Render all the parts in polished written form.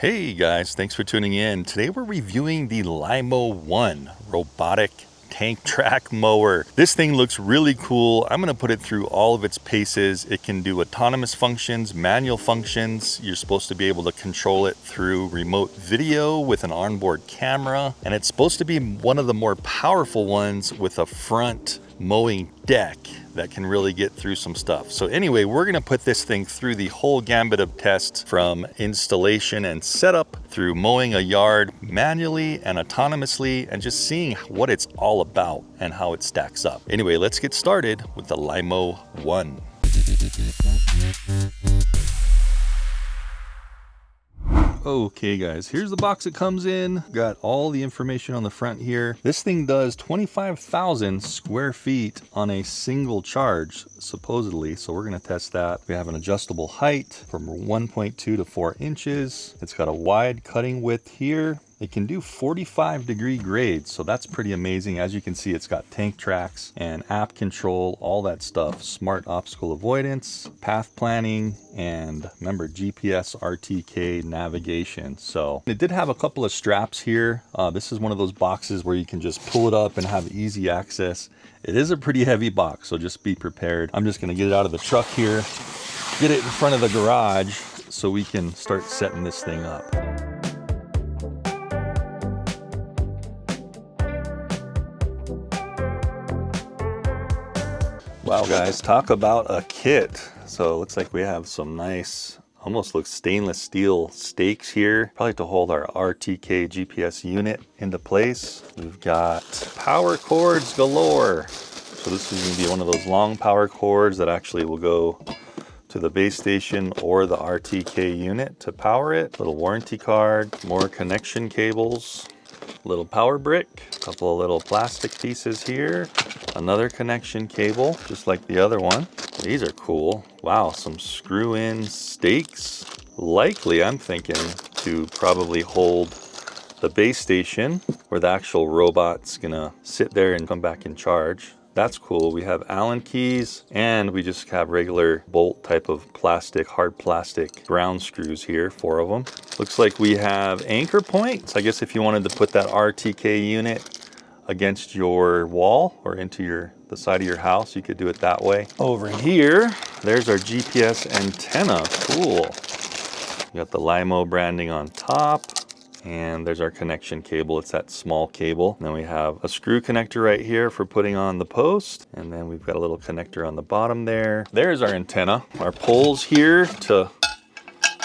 Hey guys, thanks for tuning in. Today we're reviewing the Lymo 1 robotic tank track mower. This thing looks really cool. I'm gonna put it through all of its paces. It can do autonomous functions, manual functions. You're supposed to be able to control it through remote video with an onboard camera. And it's supposed to be one of the more powerful ones with a front mowing deck that can really get through some stuff. So anyway, we're gonna put this thing through the whole gambit of tests, from installation and setup through mowing a yard manually and autonomously, and just seeing what it's all about and how it stacks up. Anyway, let's get started with the Lymo 1. Okay guys, here's the box it comes in. Got all the information on the front here. This thing does 25,000 square feet on a single charge, supposedly. So we're gonna test that. We have an adjustable height from 1.2 to 4 inches. It's got a wide cutting width here. It can do 45-degree grades, so that's pretty amazing. As you can see, it's got tank tracks and app control, all that stuff. Smart obstacle avoidance, path planning, and remember, GPS RTK navigation. So it did have a couple of straps here. This is one of those boxes where you can just pull it up and have easy access. It is a pretty heavy box, so just be prepared. I'm just gonna get it out of the truck here, get it in front of the garage so we can start setting this thing up. Wow guys, talk about a kit. So it looks like we have some nice, almost looks stainless steel stakes here, probably to hold our RTK GPS unit into place. We've got power cords galore. So this is gonna be one of those long power cords that actually will go to the base station or the RTK unit to power it. Little warranty card, more connection cables, little power brick, a couple of little plastic pieces here, another connection cable just like the other one. These are cool. Wow, some screw-in stakes, likely I'm thinking to probably hold the base station where the actual robot's gonna sit there and come back in charge. That's cool. We have Allen keys, and we just have regular bolt type of plastic, hard plastic ground screws here, 4 of them. Looks like we have anchor points. I guess if you wanted to put that RTK unit against your wall or into the side of your house, you could do it that way. Over here, there's our GPS antenna. Cool. We got the Lymo branding on top. And there's our connection cable. It's that small cable. And then we have a screw connector right here for putting on the post. And then we've got a little connector on the bottom there. There's our antenna. Our poles here to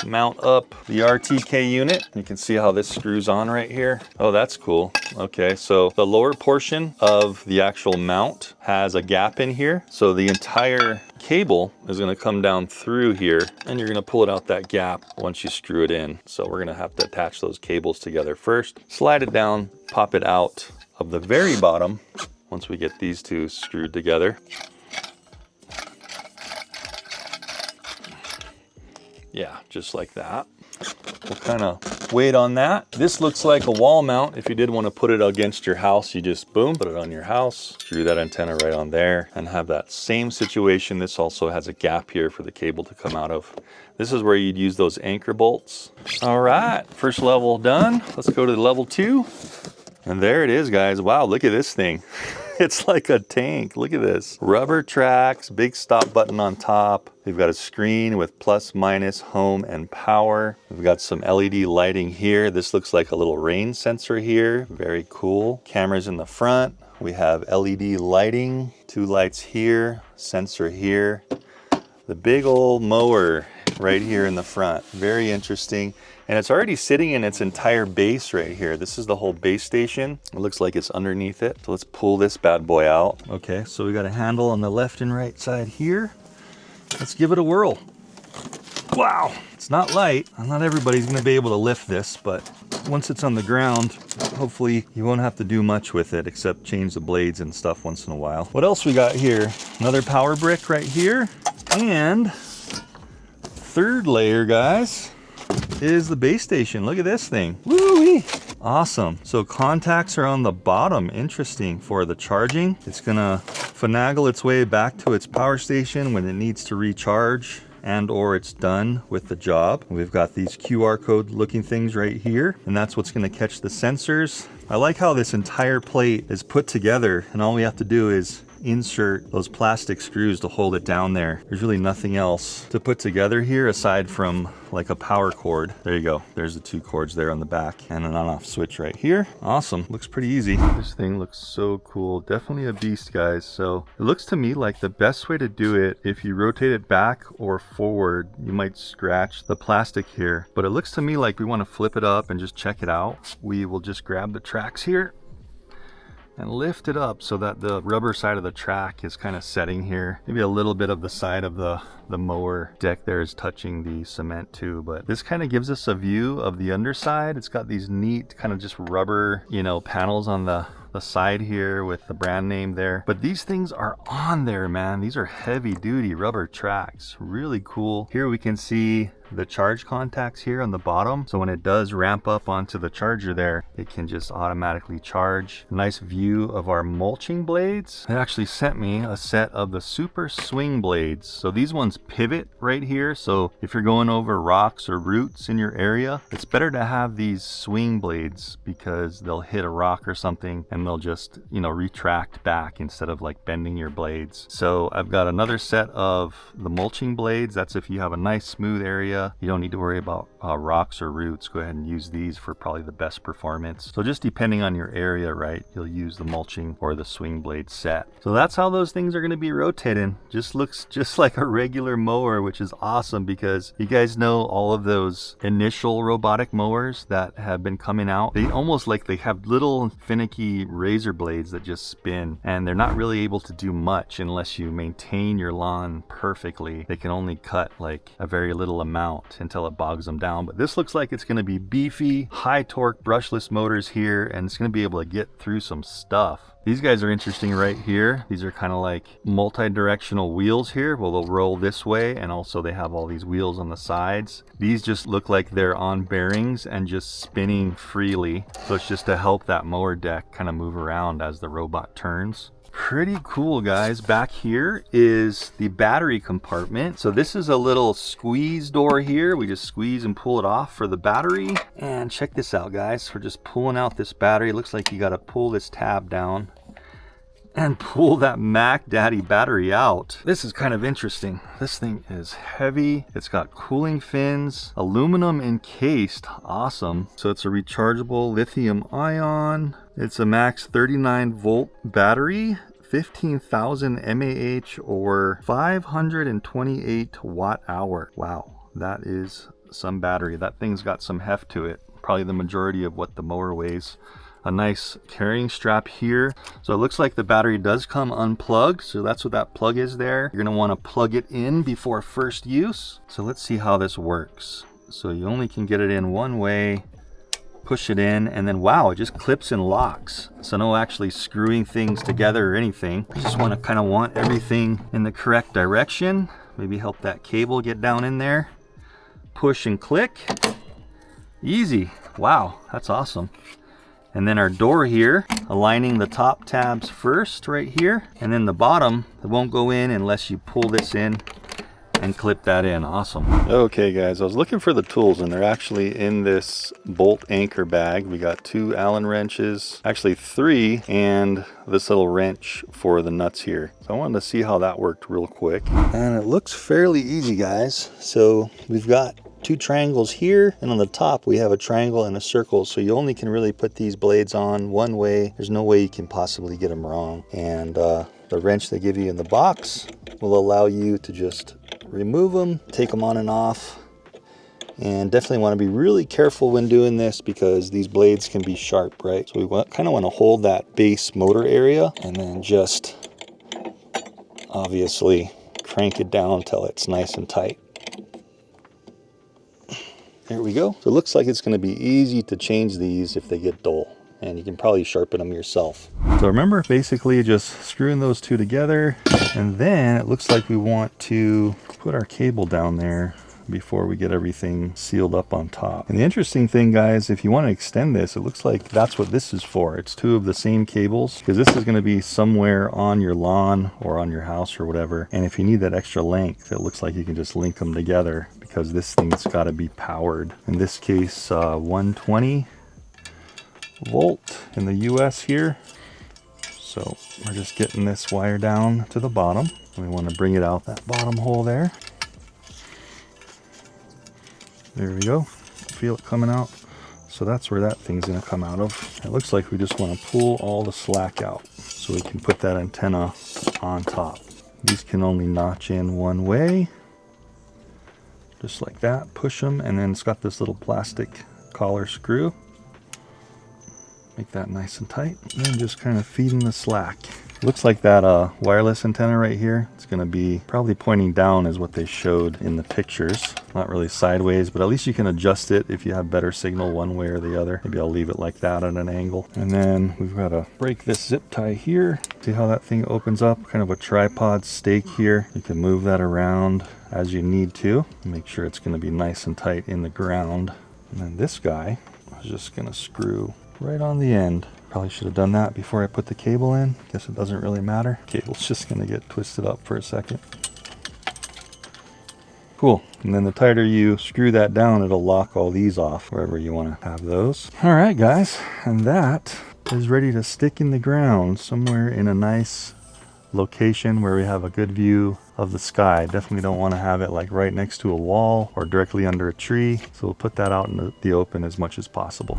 mount up the RTK unit. You can see how this screws on right here. Oh, that's cool. Okay, so the lower portion of the actual mount has a gap in here. So the entire cable is going to come down through here, and you're going to pull it out that gap once you screw it in. So we're going to have to attach those cables together first, slide it down, pop it out of the very bottom once we get these two screwed together. Yeah, just like that. We'll kind of wait on that. This looks like a wall mount. If you did want to put it against your house, you just boom, put it on your house, screw that antenna right on there, and have that same situation. This also has a gap here for the cable to come out of. This is where you'd use those anchor bolts. All right, first level done. Let's go to level 2. And there it is, guys. Wow, look at this thing. It's like a tank. Look at this. Rubber tracks, big stop button on top. We've got a screen with plus, minus, home, and power. We've got some LED lighting here. This looks like a little rain sensor here. Very cool. Cameras in the front. We have LED lighting, 2 lights here, sensor here. The big old mower right here in the front. Very interesting. And it's already sitting in its entire base right here. This is the whole base station. It looks like it's underneath it. So let's pull this bad boy out. Okay, so we got a handle on the left and right side here. Let's give it a whirl. Wow, it's not light. Not everybody's gonna be able to lift this, but once it's on the ground, hopefully you won't have to do much with it except change the blades and stuff once in a while. What else we got here? Another power brick right here. And third layer, guys, is the base station. Look at this thing. Woo-wee. Awesome. So contacts are on the bottom. Interesting for the charging. It's gonna finagle its way back to its power station when it needs to recharge and or it's done with the job. We've got these QR code looking things right here, and that's what's going to catch the sensors. I like how this entire plate is put together, and all we have to do is insert those plastic screws to hold it down there. There's really nothing else to put together here aside from like a power cord. There you go. There's the 2 cords there on the back and an on-off switch right here. Awesome. Looks pretty easy. This thing looks so cool. Definitely a beast, guys. So it looks to me like the best way to do it, if you rotate it back or forward, you might scratch the plastic here, but it looks to me like we want to flip it up and just check it out. We will just grab the tracks here and lift it up so that the rubber side of the track is kind of setting here. Maybe a little bit of the side of the mower deck there is touching the cement too, but this kind of gives us a view of the underside. It's got these neat kind of just rubber, you know, panels on the side here with the brand name there. But these things are on there, man. These are heavy duty rubber tracks. Really cool. Here we can see the charge contacts here on the bottom, so when it does ramp up onto the charger there, it can just automatically charge. Nice view of our mulching blades. It actually sent me a set of the super swing blades. So these ones pivot right here, so if you're going over rocks or roots in your area, it's better to have these swing blades because they'll hit a rock or something and they'll just, you know, retract back instead of like bending your blades. So I've got another set of the mulching blades. That's if you have a nice smooth area. You don't need to worry about rocks or roots. Go ahead and use these for probably the best performance. So just depending on your area, right, you'll use the mulching or the swing blade set. So that's how those things are going to be rotating. Just looks just like a regular mower, which is awesome because you guys know all of those initial robotic mowers that have been coming out. They almost like they have little finicky razor blades that just spin, and they're not really able to do much unless you maintain your lawn perfectly. They can only cut like a very little amount until it bogs them down. But this looks like it's going to be beefy, high torque brushless motors here, and it's going to be able to get through some stuff. These guys are interesting right here. These are kind of like multi-directional wheels here. Well, they'll roll this way, and also they have all these wheels on the sides. These just look like they're on bearings and just spinning freely. So it's just to help that mower deck kind of move around as the robot turns. Pretty cool, guys. Back here is the battery compartment. So this is a little squeeze door here. We just squeeze and pull it off for the battery. And check this out, guys. We're just pulling out this battery. It looks like you got to pull this tab down and pull that Mac Daddy battery out. This is kind of interesting. This thing is heavy. It's got cooling fins, aluminum encased. Awesome. So it's a rechargeable lithium ion. It's a max 39 volt battery, 15,000 mAh or 528 watt hour. Wow, that is some battery. That thing's got some heft to it. Probably the majority of what the mower weighs. A nice carrying strap here. So it looks like the battery does come unplugged. So that's what that plug is there. You're gonna wanna plug it in before first use. So let's see how this works. So you only can get it in one way. Push it in, and then wow, it just clips and locks. So no actually screwing things together or anything. I just want to kind of want everything in the correct direction. Maybe help that cable get down in there. Push and click. Easy. Wow, that's awesome. And then our door here, aligning the top tabs first right here, and then the bottom, it won't go in unless you pull this in and clip that in. Awesome. Okay, guys, I was looking for the tools, and they're actually in this bolt anchor bag. We got 2 Allen wrenches, actually 3, and this little wrench for the nuts here. So I wanted to see how that worked real quick. And it looks fairly easy, guys. So we've got 2 triangles here, and on the top we have a triangle and a circle, so you only can really put these blades on one way. There's no way you can possibly get them wrong. And the wrench they give you in the box will allow you to just remove them, take them on and off, and definitely want to be really careful when doing this because these blades can be sharp, right? So we kind of want to hold that base motor area and then just obviously crank it down until it's nice and tight. There we go. So it looks like it's going to be easy to change these if they get dull, and you can probably sharpen them yourself. So remember, basically just screwing those 2 together, and then it looks like we want to put our cable down there. before we get everything sealed up on top. And the interesting thing, guys, if you want to extend this, it looks like that's what this is for. It's two of the same cables, because this is going to be somewhere on your lawn or on your house or whatever. And if you need that extra length, it looks like you can just link them together, because this thing's got to be powered. In this case, 120 volt in the US here. So we're just getting this wire down to the bottom. We want to bring it out that bottom hole there. There we go. Feel it coming out. So that's where that thing's going to come out of. It looks like we just want to pull all the slack out so we can put that antenna on top. These can only notch in one way. Just like that. Push them, and then it's got this little plastic collar screw. Make that nice and tight, and then just kind of feeding the slack. Looks like that wireless antenna right here, it's going to be probably pointing down is what they showed in the pictures. Not really sideways, but at least you can adjust it if you have better signal one way or the other. Maybe I'll leave it like that at an angle. And then we've got to break this zip tie here. See how that thing opens up? Kind of a tripod stake here. You can move that around as you need to. Make sure it's going to be nice and tight in the ground. And then this guy is just going to screw right on the end. Probably should have done that before I put the cable in. Guess it doesn't really matter. Cable's just going to get twisted up for a second. Cool. And then the tighter you screw that down, it'll lock all these off wherever you want to have those. All right, guys. And that is ready to stick in the ground somewhere in a nice location where we have a good view of the sky. Definitely don't want to have it like right next to a wall or directly under a tree. So we'll put that out in the open as much as possible.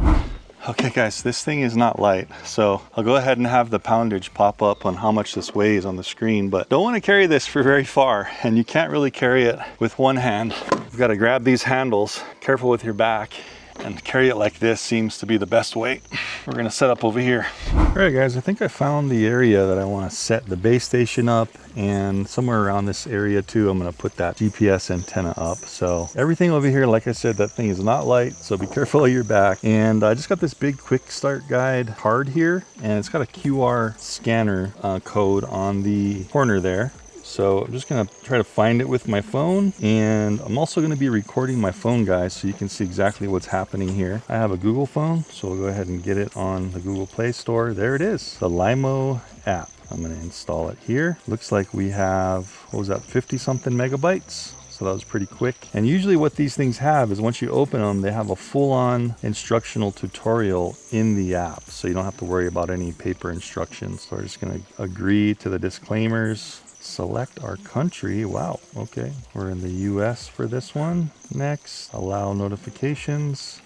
Okay guys, this thing is not light, so I'll go ahead and have the poundage pop up on how much this weighs on the screen, but don't want to carry this for very far, and you can't really carry it with one hand. You've got to grab these handles, careful with your back, and carry it like this seems to be the best weight. We're going to set up over here. All right guys, I think I found the area that I want to set the base station up, and somewhere around this area too I'm going to put that GPS antenna up. So everything over here, like I said, that thing is not light, so be careful of your back. And I just got this big quick start guide card here, and it's got a QR scanner code on the corner there. So I'm just going to try to find it with my phone, and I'm also going to be recording my phone, guys, so you can see exactly what's happening here. I have a Google phone, so we'll go ahead and get it on the Google Play Store. There it is, the Lymo app. I'm going to install it here. Looks like we have, what was that, 50 something megabytes. So that was pretty quick. And usually what these things have is once you open them, they have a full-on instructional tutorial in the app. So you don't have to worry about any paper instructions. So we're just going to agree to the disclaimers. Select our country. Wow. Okay. We're in the US for this one. Next, allow notifications.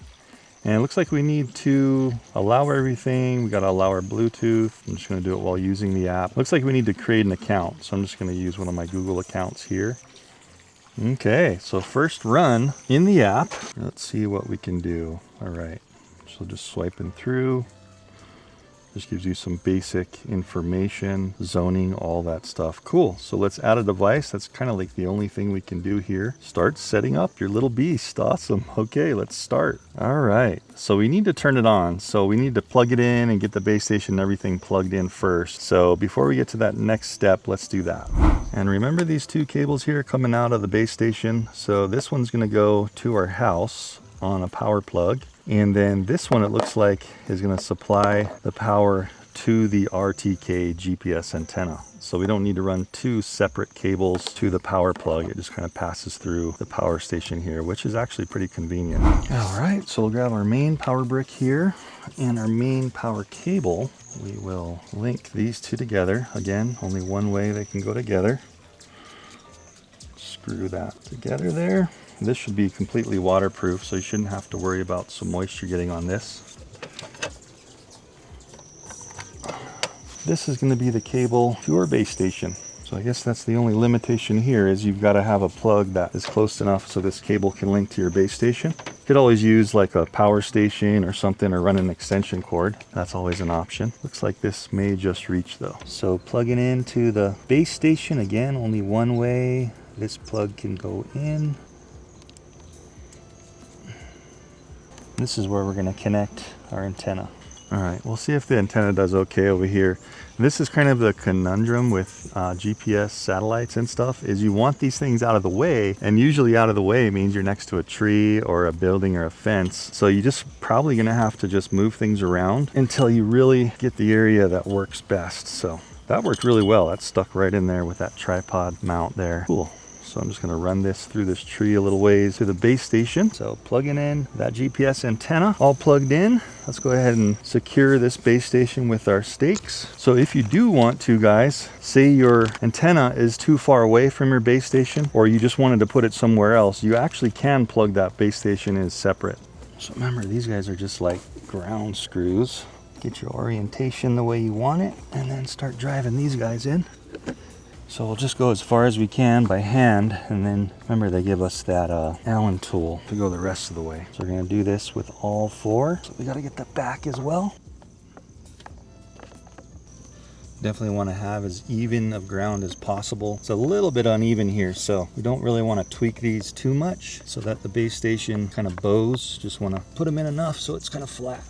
And it looks like we need to allow everything. We got to allow our Bluetooth. I'm just going to do it while using the app. Looks like we need to create an account. So I'm just going to use one of my Google accounts here. Okay. So first run in the app. Let's see what we can do. All right. So just swiping through. Just gives you some basic information, zoning, all that stuff. Cool. So let's add a device. That's kind of like the only thing we can do here. Start setting up your little beast. Awesome. Okay, let's start. All right. So we need to turn it on. So we need to plug it in and get the base station and everything plugged in first. So before we get to that next step, let's do that. And remember these two cables here coming out of the base station. So this one's going to go to our house on a power plug. And then this one, it looks like, is going to supply the power to the RTK GPS antenna. So we don't need to run two separate cables to the power plug. It just kind of passes through the power station here, which is actually pretty convenient. All right, so we'll grab our main power brick here and our main power cable. We will link these two together. Again, only one way they can go together. Screw that together there. This should be completely waterproof, so you shouldn't have to worry about some moisture getting on this. This is going to be the cable to our base station. So I guess that's the only limitation here, is you've got to have a plug that is close enough so this cable can link to your base station. You could always use like a power station or something, or run an extension cord. That's always an option. Looks like this may just reach though. So plugging into the base station, again, only one way this plug can go in. This is where we're going to connect our antenna. All right, we'll see if the antenna does okay over here. This is kind of the conundrum with GPS satellites and stuff, is you want these things out of the way, and usually out of the way means you're next to a tree or a building or a fence. So you just probably gonna have to just move things around until you really get the area that works best. So that worked really well. That's stuck right in there with that tripod mount there. Cool. So I'm just gonna run this through this tree a little ways to the base station. So plugging in that GPS antenna, all plugged in. Let's go ahead and secure this base station with our stakes. So if you do want to, guys, say your antenna is too far away from your base station, or you just wanted to put it somewhere else, you actually can plug that base station in separate. So remember, these guys are just like ground screws. Get your orientation the way you want it, and then start driving these guys in. So we'll just go as far as we can by hand, and then remember they give us that Allen tool to go the rest of the way. So we're gonna do this with all four. So we gotta get the back as well. Definitely want to have as even of ground as possible. It's a little bit uneven here, so we don't really want to tweak these too much so that the base station kind of bows. Just want to put them in enough so it's kind of flat.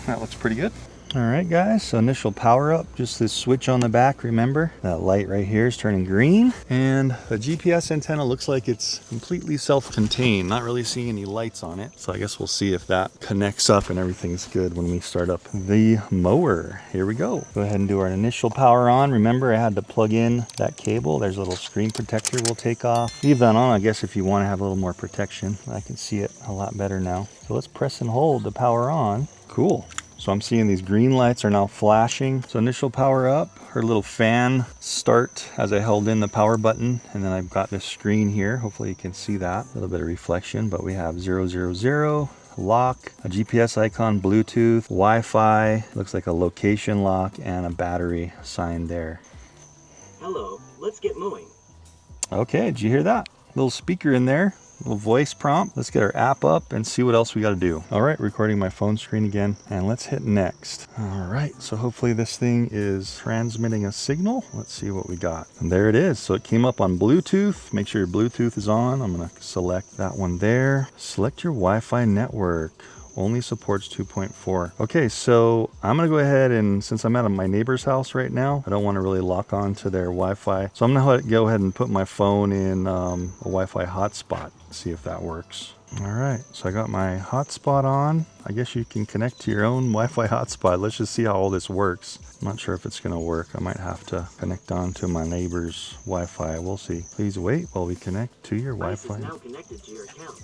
That looks pretty good. All right, guys, so initial power up, just this switch on the back. Remember that light right here is turning green, and the GPS antenna looks like it's completely self-contained, not really seeing any lights on it. So I guess we'll see if that connects up and everything's good when we start up the mower. Here we go. Go ahead and do our initial power on. Remember, I had to plug in that cable. There's a little screen protector we'll take off. Leave that on, I guess, if you want to have a little more protection. I can see it a lot better now. So let's press and hold the power on. Cool. So I'm seeing these green lights are now flashing. So initial power up, her little fan start as I held in the power button. And then I've got this screen here. Hopefully you can see that. A little bit of reflection, but we have 000, lock, a GPS icon, Bluetooth, Wi-Fi, looks like a location lock, and a battery sign there. Hello, let's get mowing. Okay, did you hear that? Little speaker in there. Little voice prompt. Let's get our app up and see what else we got to do. All right, recording my phone screen again, and let's hit next. All right, so hopefully this thing is transmitting a signal. Let's see what we got. And there it is. So it came up on Bluetooth. Make sure your Bluetooth is on. I'm going to select that one there. Select your Wi-Fi network. Only supports 2.4. Okay, so I'm gonna go ahead, and since I'm at my neighbor's house right now, I don't want to really lock on to their Wi-Fi. So I'm gonna go ahead and put my phone in a Wi-Fi hotspot, see if that works. All right, so I got my hotspot on. I guess you can connect to your own Wi-Fi hotspot. Let's just see how all this works. I'm not sure if it's gonna work. I might have to connect on to my neighbor's Wi-Fi. We'll see. Please wait while we connect to your Wi-Fi. Now connected to your account.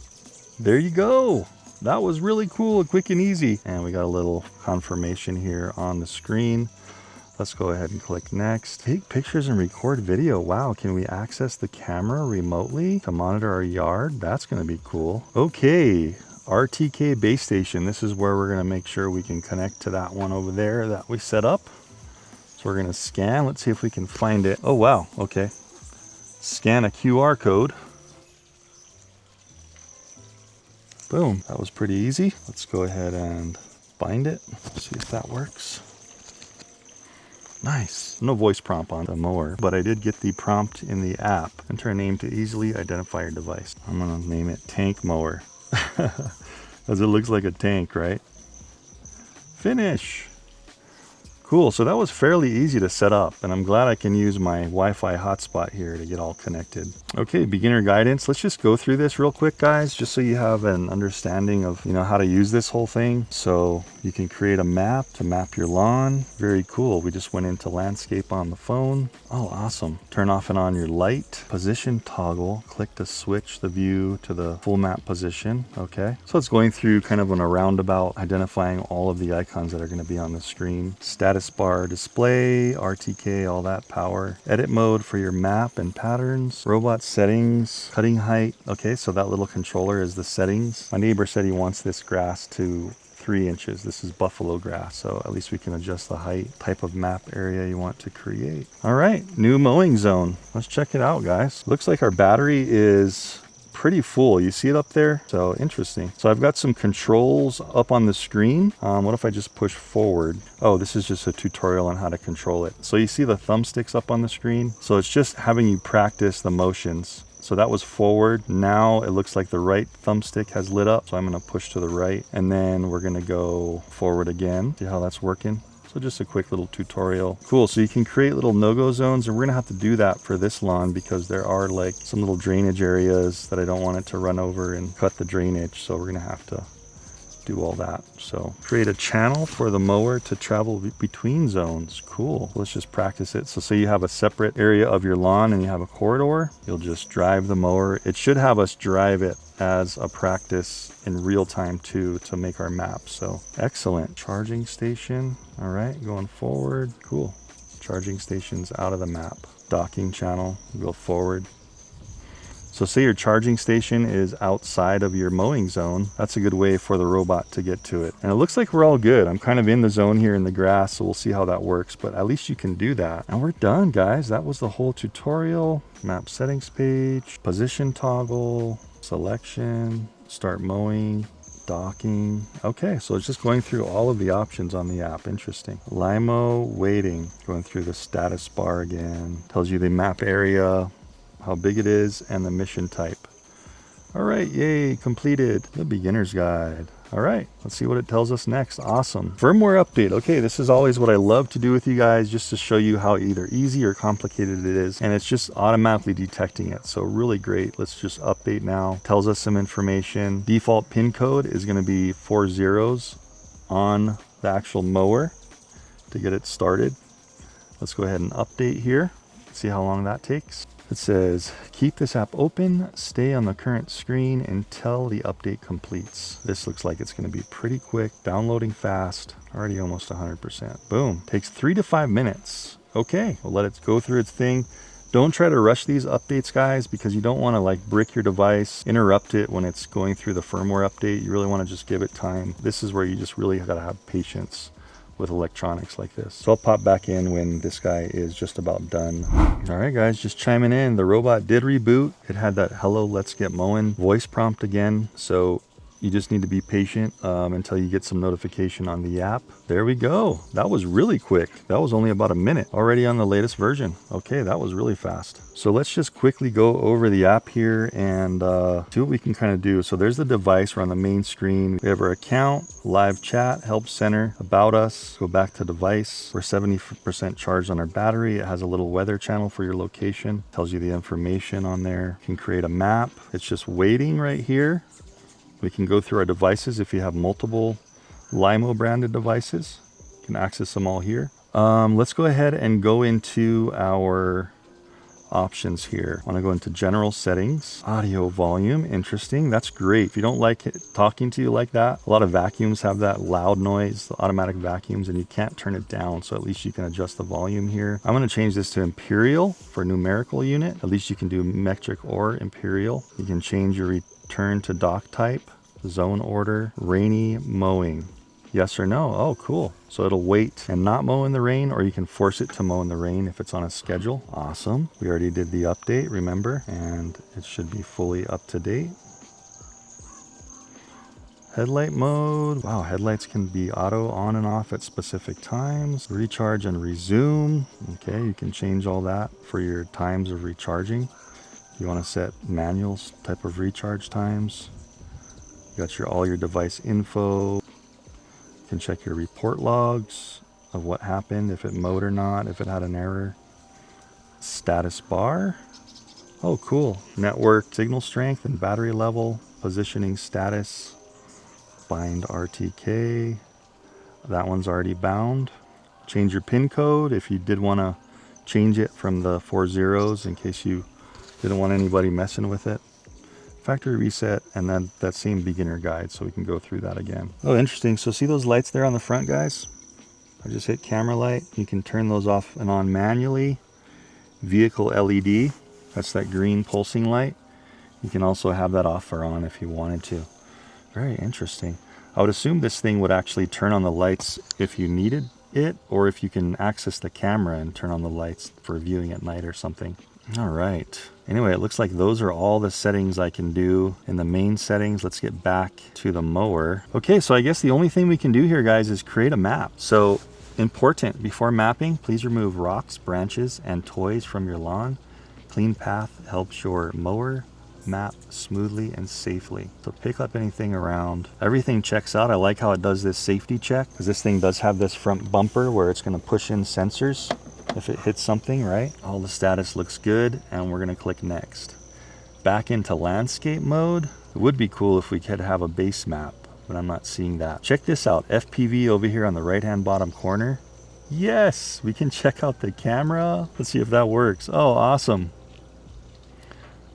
There you go. That was really cool, quick and easy. And we got a little confirmation here on the screen. Let's go ahead and click next. Take pictures and record video. Wow, can we access the camera remotely to monitor our yard? That's gonna be cool. Okay, RTK base station. This is where we're gonna make sure we can connect to that one over there that we set up. So we're gonna scan. Let's see if we can find it. Oh, wow, okay. Scan a QR code. Boom, that was pretty easy. Let's go ahead and bind it. See if that works. Nice. No voice prompt on the mower, but I did get the prompt in the app. Enter a name to easily identify your device. I'm gonna name it Tank Mower. As it looks like a tank, right? Finish. Cool, so that was fairly easy to set up, and I'm glad I can use my Wi-Fi hotspot here to get all connected. Okay, beginner guidance. Let's just go through this real quick, guys, just so you have an understanding of, how to use this whole thing. So you can create a map to map your lawn. Very cool. We just went into landscape on the phone. Oh, awesome. Turn off and on your light. Position toggle. Click to switch the view to the full map position. Okay, so it's going through kind of on a roundabout, identifying all of the icons that are going to be on the screen. Status bar display, RTK, all that power. Edit mode for your map and patterns. Robot settings, cutting height. Okay, so that little controller is the settings. My neighbor said he wants this grass to 3 inches. This is buffalo grass, so at least we can adjust the height, type of map area you want to create. All right, new mowing zone. Let's check it out, guys. Looks like our battery is pretty full. You see it up there? So interesting. So I've got some controls up on the screen. What if I just push forward? Oh, this is just a tutorial on how to control it. So you see the thumbsticks up on the screen? So it's just having you practice the motions. So that was forward. Now it looks like the right thumbstick has lit up. So I'm gonna push to the right and then we're gonna go forward again. See how that's working? So just a quick little tutorial. Cool, so you can create little no-go zones, and we're gonna have to do that for this lawn because there are like some little drainage areas that I don't want it to run over and cut the drainage. So we're gonna have to do all that. So create a channel for the mower to travel between zones. Cool. Let's just practice it. So say you have a separate area of your lawn and you have a corridor, you'll just drive the mower. It should have us drive it as a practice in real time too to make our map. So excellent. Charging station. All right, going forward. Cool. Charging station's out of the map. Docking channel, go forward. So say your charging station is outside of your mowing zone. That's a good way for the robot to get to it. And it looks like we're all good. I'm kind of in the zone here in the grass, so we'll see how that works, but at least you can do that. And we're done, guys. That was the whole tutorial. Map settings page, position toggle, selection, start mowing, docking. Okay, so it's just going through all of the options on the app. Interesting. Lymo waiting, going through the status bar again. Tells you the map area, how big it is, and the mission type. All right, yay, completed the beginner's guide. All right, let's see what it tells us next. Awesome. Firmware update. Okay, this is always what I love to do with you guys, just to show you how either easy or complicated it is, and it's just automatically detecting it. So really great. Let's just update now. Tells us some information. Default pin code is going to be 4 zeros on the actual mower to get it started. Let's go ahead and update here. See how long that takes. It says, keep this app open, stay on the current screen until the update completes. This looks like it's going to be pretty quick, downloading fast, already almost 100%. Boom, takes 3 to 5 minutes. Okay, we'll let it go through its thing. Don't try to rush these updates, guys, because you don't want to like brick your device, interrupt it when it's going through the firmware update. You really want to just give it time. This is where you just really got to have patience with electronics like this. So I'll pop back in when this guy is just about done. All right, guys, just chiming in. The robot did reboot. It had that hello, let's get mowing voice prompt again. So you just need to be patient until you get some notification on the app. There we go. That was really quick. That was only about a minute already on the latest version. Okay, that was really fast. So let's just quickly go over the app here and see what we can kind of do. So there's the device. We're on the main screen. We have our account, live chat, help center, about us. Go back to device. We're 70% charged on our battery. It has a little weather channel for your location. Tells you the information on there. You can create a map. It's just waiting right here. We can go through our devices. If you have multiple Lymo branded devices, you can access them all here. Let's go ahead and go into our options here. I want to go into general settings, audio volume. Interesting. That's great. If you don't like it talking to you like that, a lot of vacuums have that loud noise, the automatic vacuums, and you can't turn it down. So at least you can adjust the volume here. I'm going to change this to imperial for numerical unit. At least you can do metric or imperial. You can change your return to dock type, zone order, rainy mowing. Yes or no? Oh, cool. So it'll wait and not mow in the rain, or you can force it to mow in the rain if it's on a schedule. Awesome. We already did the update, remember? And it should be fully up to date. Headlight mode. Wow, headlights can be auto on and off at specific times. Recharge and resume. Okay, you can change all that for your times of recharging. You want to set manual type of recharge times. You got all your device info. You can check your report logs of what happened, if it mowed or not, if it had an error. Status bar. Oh, cool. Network signal strength and battery level. Positioning status. Bind RTK. That one's already bound. Change your pin code if you did want to change it from the 4 zeros in case you didn't want anybody messing with it. Factory reset, and then that same beginner guide, so we can go through that again. Oh, interesting. So see those lights there on the front, guys? I just hit camera light. You can turn those off and on manually. Vehicle LED, that's that green pulsing light. You can also have that off or on if you wanted to. Very interesting. I would assume this thing would actually turn on the lights if you needed it, or if you can access the camera and turn on the lights for viewing at night or something. All right. Anyway, it looks like those are all the settings I can do in the main settings. Let's get back to the mower. Okay, so I guess the only thing we can do here, guys, is create a map. So important, before mapping, please remove rocks, branches, and toys from your lawn. clean path helps your mower map smoothly and safely. So pick up anything around. Everything checks out. I like how it does this safety check, because this thing does have this front bumper where it's going to push in sensors if it hits something, right? All the status looks good, and we're going to click next. Back into landscape mode. It would be cool if we could have a base map, but I'm not seeing that. Check this out. FPV over here on the right hand bottom corner. Yes, we can check out the camera. Let's see if that works. Oh, awesome.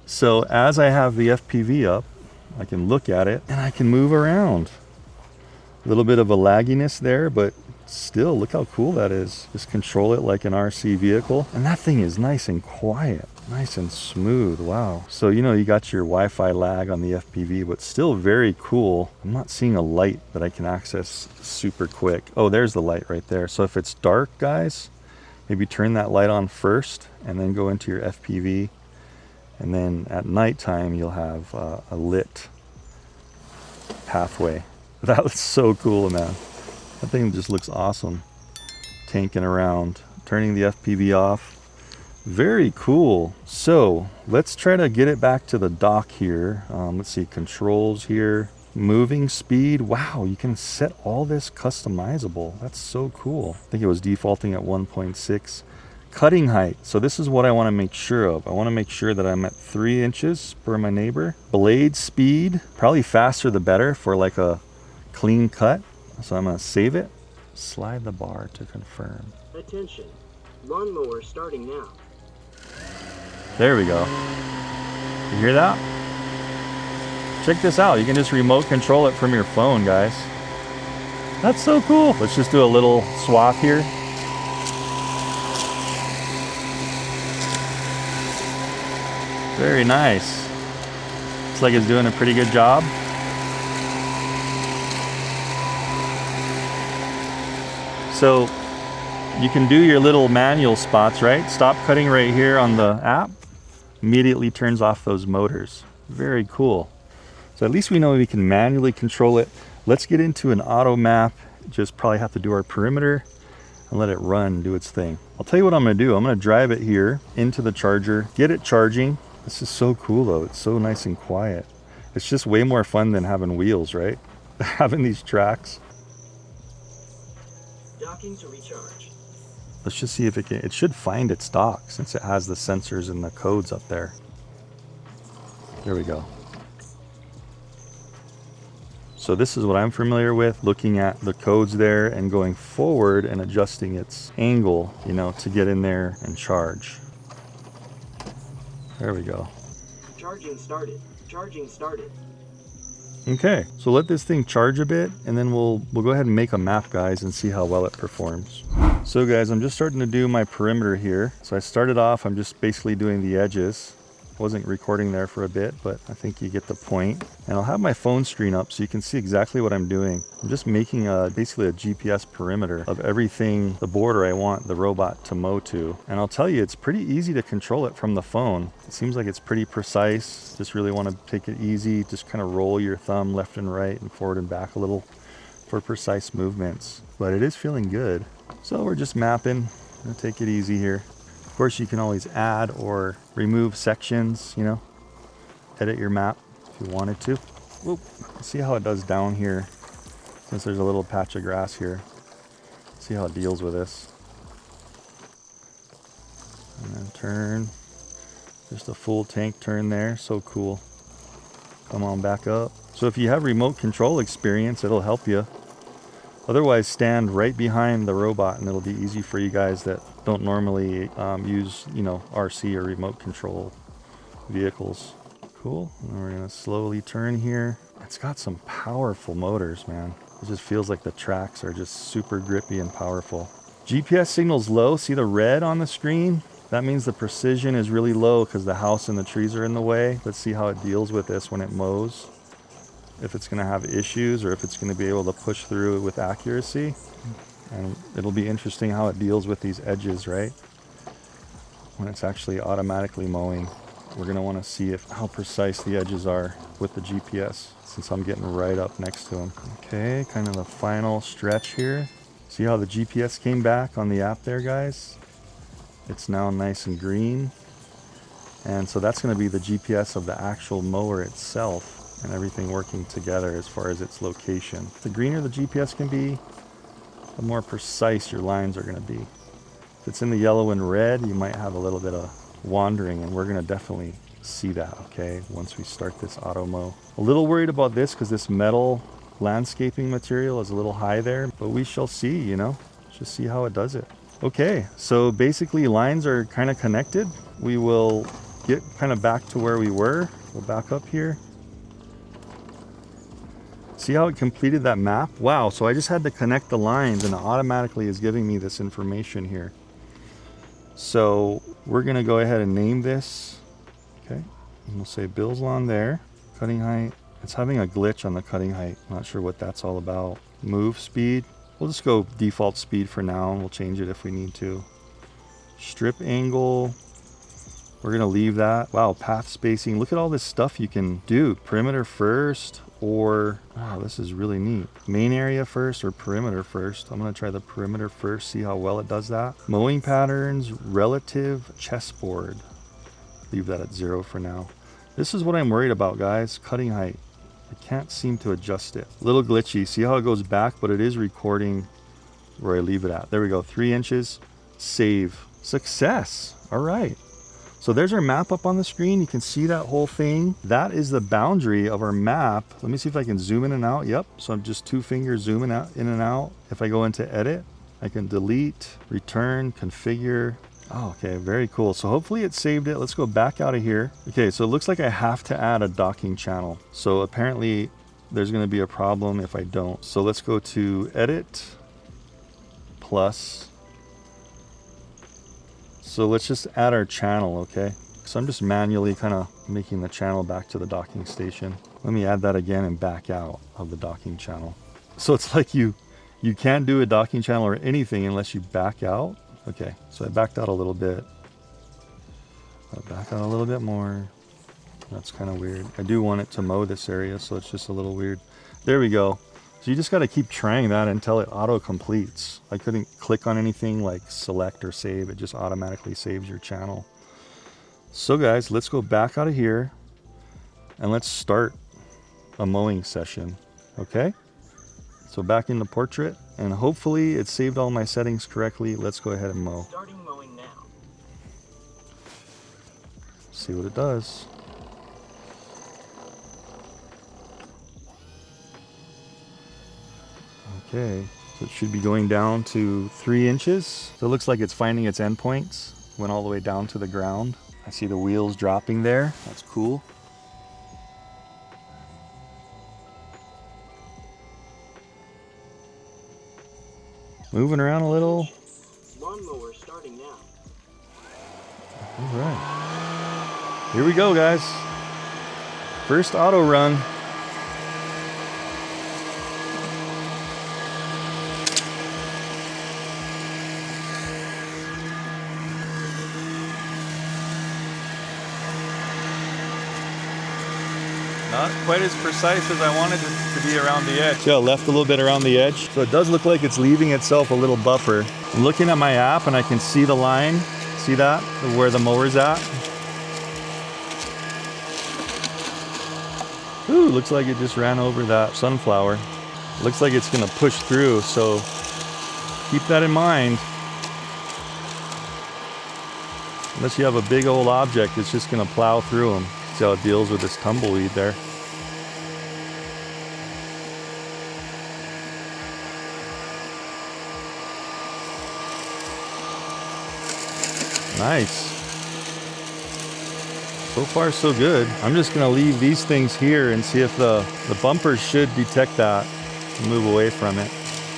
So as I have the FPV up, I can look at it and I can move around. A little bit of a lagginess there, but still, look how cool that is. Just control it like an RC vehicle. And that thing is nice and quiet, nice and smooth. Wow. So, you know, you got your Wi-Fi lag on the FPV, but still very cool. I'm not seeing a light that I can access super quick. Oh, there's the light right there. So if it's dark, guys, maybe turn that light on first and then go into your FPV. And then at nighttime, you'll have a lit pathway. That was so cool, man. That thing just looks awesome. Tanking around, turning the FPV off. Very cool. So let's try to get it back to the dock here. Let's see, controls here. Moving speed. Wow, you can set all this customizable. That's so cool. I think it was defaulting at 1.6. Cutting height. So this is what I want to make sure of. I want to make sure that I'm at 3 inches per my neighbor. Blade speed. Probably faster the better for like a clean cut. So I'm going to save it. Slide the bar to confirm. Attention. Lawnmower starting now. There we go. You hear that? Check this out. You can just remote control it from your phone, guys. That's so cool. Let's just do a little swap here. Very nice. Looks like it's doing a pretty good job. So you can do your little manual spots, right? Stop cutting right here on the app. Immediately turns off those motors. Very cool. So at least we know we can manually control it. Let's get into an auto map. Just probably have to do our perimeter and let it run, do its thing. I'll tell you what I'm gonna do. I'm gonna drive it here into the charger, get it charging. This is so cool though. It's so nice and quiet. It's just way more fun than having wheels, right? Having these tracks. Docking to recharge. Let's just see if it can. It should find its dock since it has the sensors and the codes up there. There we go. So this is what I'm familiar with, looking at the codes there and going forward and adjusting its angle, you know, to get in there and charge. There we go. Charging started. Charging started. Okay, so let this thing charge a bit and then we'll go ahead and make a map, guys, and see how well it performs. So guys, I'm just starting to do my perimeter here. So I started off, I'm just basically doing the edges. Wasn't recording there for a bit, but I think you get the point. And I'll have my phone screen up so you can see exactly what I'm doing. I'm just making basically a GPS perimeter of everything, the border I want the robot to mow to. And I'll tell you, it's pretty easy to control it from the phone. It seems like it's pretty precise. Just really want to take it easy. Just kind of roll your thumb left and right and forward and back a little for precise movements. But it is feeling good. So we're just mapping. I'm gonna take it easy here. Of course, you can always add or remove sections, you know, edit your map if you wanted to. Whoop. See how it does down here, since there's a little patch of grass here. See how it deals with this. And then turn, just a full tank turn there, so cool. Come on back up. So if you have remote control experience, it'll help you. Otherwise, stand right behind the robot and it'll be easy for you guys that don't normally use, you know, RC or remote control vehicles. Cool. And we're gonna slowly turn here. It's got some powerful motors, man. It just feels like the tracks are just super grippy and powerful. GPS signal's low. See the red on the screen? That means the precision is really low because the house and the trees are in the way. Let's see how it deals with this when it mows. If it's gonna have issues or if it's gonna be able to push through with accuracy. And it'll be interesting how it deals with these edges, right? When it's actually automatically mowing. We're gonna wanna see how precise the edges are with the GPS, since I'm getting right up next to them. Okay, kind of the final stretch here. See how the GPS came back on the app there, guys? It's now nice and green. And so that's going to be the GPS of the actual mower itself and everything working together as far as its location. The greener the GPS can be, the more precise your lines are going to be. If it's in the yellow and red, you might have a little bit of wandering, and we're going to definitely see that, okay, once we start this auto mow. A little worried about this because this metal landscaping material is a little high there, but we shall see, you know, just see how it does it. Okay, so basically lines are kind of connected. We will get kind of back to where we were. We'll back up here. See how it completed that map? Wow, so I just had to connect the lines and it automatically is giving me this information here. So we're gonna go ahead and name this. Okay, and we'll say Bill's lawn there. Cutting height, it's having a glitch on the cutting height. Not sure what that's all about. Move speed, we'll just go default speed for now and we'll change it if we need to. Strip angle, we're gonna leave that. Wow, path spacing, look at all this stuff you can do. Perimeter first, or, wow, this is really neat. Main area first or perimeter first. I'm gonna try the perimeter first, see how well it does that. Mowing patterns, relative chessboard. Leave that at 0 for now. This is what I'm worried about, guys. Cutting height. I can't seem to adjust it. A little glitchy. See how it goes back, but it is recording where I leave it at. There we go, 3 inches, save. Success, all right. So there's our map up on the screen. You can see that whole thing. That is the boundary of our map. Let me see if I can zoom in and out. Yep, so I'm just 2 fingers zooming out, in and out. If I go into edit, I can delete, return, configure. Oh, okay, very cool. So hopefully it saved it. Let's go back out of here. Okay, so it looks like I have to add a docking channel. So apparently there's gonna be a problem if I don't. So let's go to edit, plus. So let's just add our channel, okay? So I'm just manually kind of making the channel back to the docking station. Let me add that again and back out of the docking channel. So it's like you can't do a docking channel or anything unless you back out. Okay, so I backed out a little bit. I'll back out a little bit more. That's kind of weird. I do want it to mow this area, so it's just a little weird. There we go. So you just got to keep trying that until it auto completes. I couldn't click on anything like select or save. It just automatically saves your channel. So guys, let's go back out of here and let's start a mowing session. Okay? So back into portrait, and hopefully it saved all my settings correctly. Let's go ahead and mow. Starting mowing now. See what it does. Okay, so it should be going down to 3 inches. So it looks like it's finding its endpoints. Went all the way down to the ground. I see the wheels dropping there. That's cool. Moving around a little. Lawnmower starting now. All right. Here we go, guys. First auto run. Not quite as precise as I wanted it to be around the edge. Yeah, left a little bit around the edge. So it does look like it's leaving itself a little buffer. I'm looking at my app and I can see the line. See that? Where the mower's at. Ooh, looks like it just ran over that sunflower. Looks like it's gonna push through, so keep that in mind. Unless you have a big old object, it's just gonna plow through them. See how it deals with this tumbleweed there. Nice. So far so good. I'm just gonna leave these things here and see if the bumpers should detect that and move away from it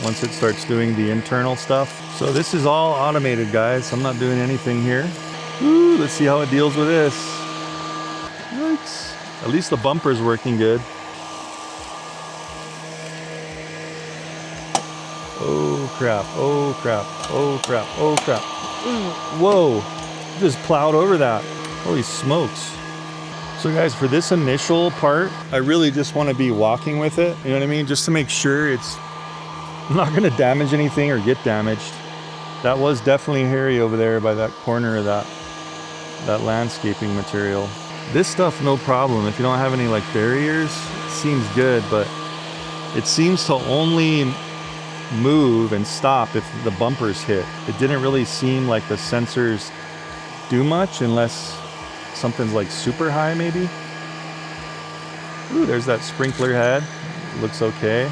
once it starts doing the internal stuff. So this is all automated, guys. I'm not doing anything here. Ooh, let's see how it deals with this. Yikes. At least the bumper's working good. Oh crap, oh crap, oh crap, oh crap. Whoa, just plowed over that. Holy smokes. So guys, for this initial part, I really just want to be walking with it, you know what I mean? Just to make sure it's not going to damage anything or get damaged. That was definitely hairy over there by that corner of that that landscaping material. This stuff, no problem. If you don't have any like barriers, it seems good, but it seems to only move and stop if the bumpers hit. It didn't really seem like the sensors do much unless something's like super high maybe. Ooh, there's that sprinkler head. Looks okay.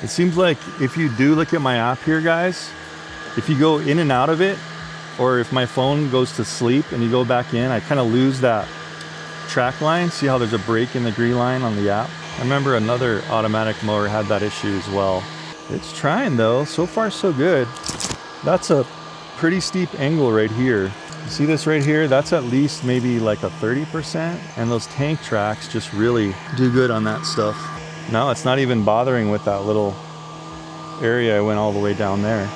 It seems like if you do look at my app here, guys, if you go in and out of it, or if my phone goes to sleep and you go back in, I kind of lose that track line. See how there's a break in the green line on the app? I remember another automatic mower had that issue as well. It's trying though. So far so good. That's a pretty steep angle right here. You see this right here? That's at least maybe like a 30%, and those tank tracks just really do good on that stuff. Now it's not even bothering with that little area I went all the way down there.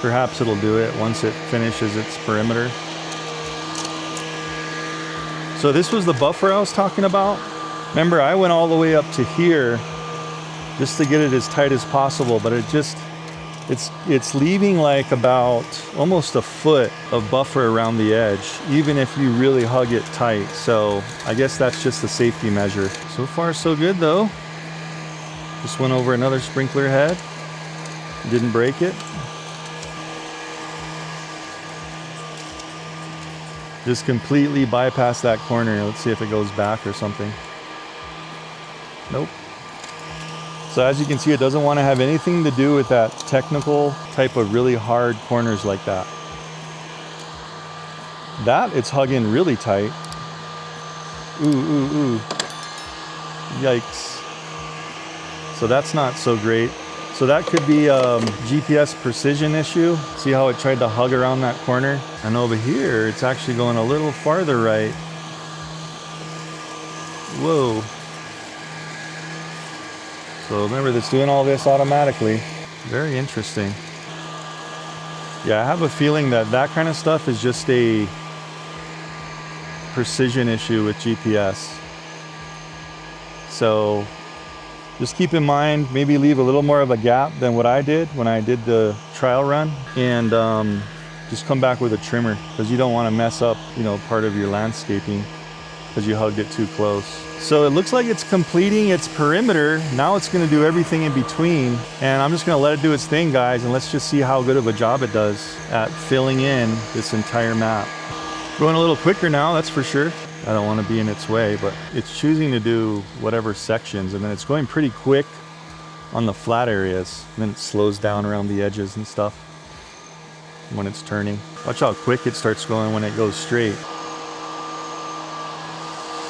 Perhaps it'll do it once it finishes its perimeter. So this was the buffer I was talking about. Remember, I went all the way up to here just to get it as tight as possible, but it's leaving like about almost a foot of buffer around the edge, even if you really hug it tight. So I guess that's just a safety measure. So far so good though. Just went over another sprinkler head. Didn't break it. Just completely bypass that corner. Let's see if it goes back or something. Nope. So as you can see, it doesn't want to have anything to do with that technical type of really hard corners like that. That it's hugging really tight. Ooh, ooh, ooh. Yikes. So that's not so great. So that could be a GPS precision issue. See how it tried to hug around that corner? And over here, it's actually going a little farther right. Whoa. So remember, it's doing all this automatically. Very interesting. Yeah, I have a feeling that that kind of stuff is just a precision issue with GPS. So just keep in mind, maybe leave a little more of a gap than what I did when I did the trial run, and just come back with a trimmer, because you don't want to mess up, you know, part of your landscaping because you hugged it too close. So it looks like it's completing its perimeter. Now it's going to do everything in between, and I'm just going to let it do its thing, guys, and let's just see how good of a job it does at filling in this entire map. Going a little quicker now, that's for sure. I don't want to be in its way, but it's choosing to do whatever sections, and then it's going pretty quick on the flat areas, and then it slows down around the edges and stuff when it's turning. Watch how quick it starts going when it goes straight.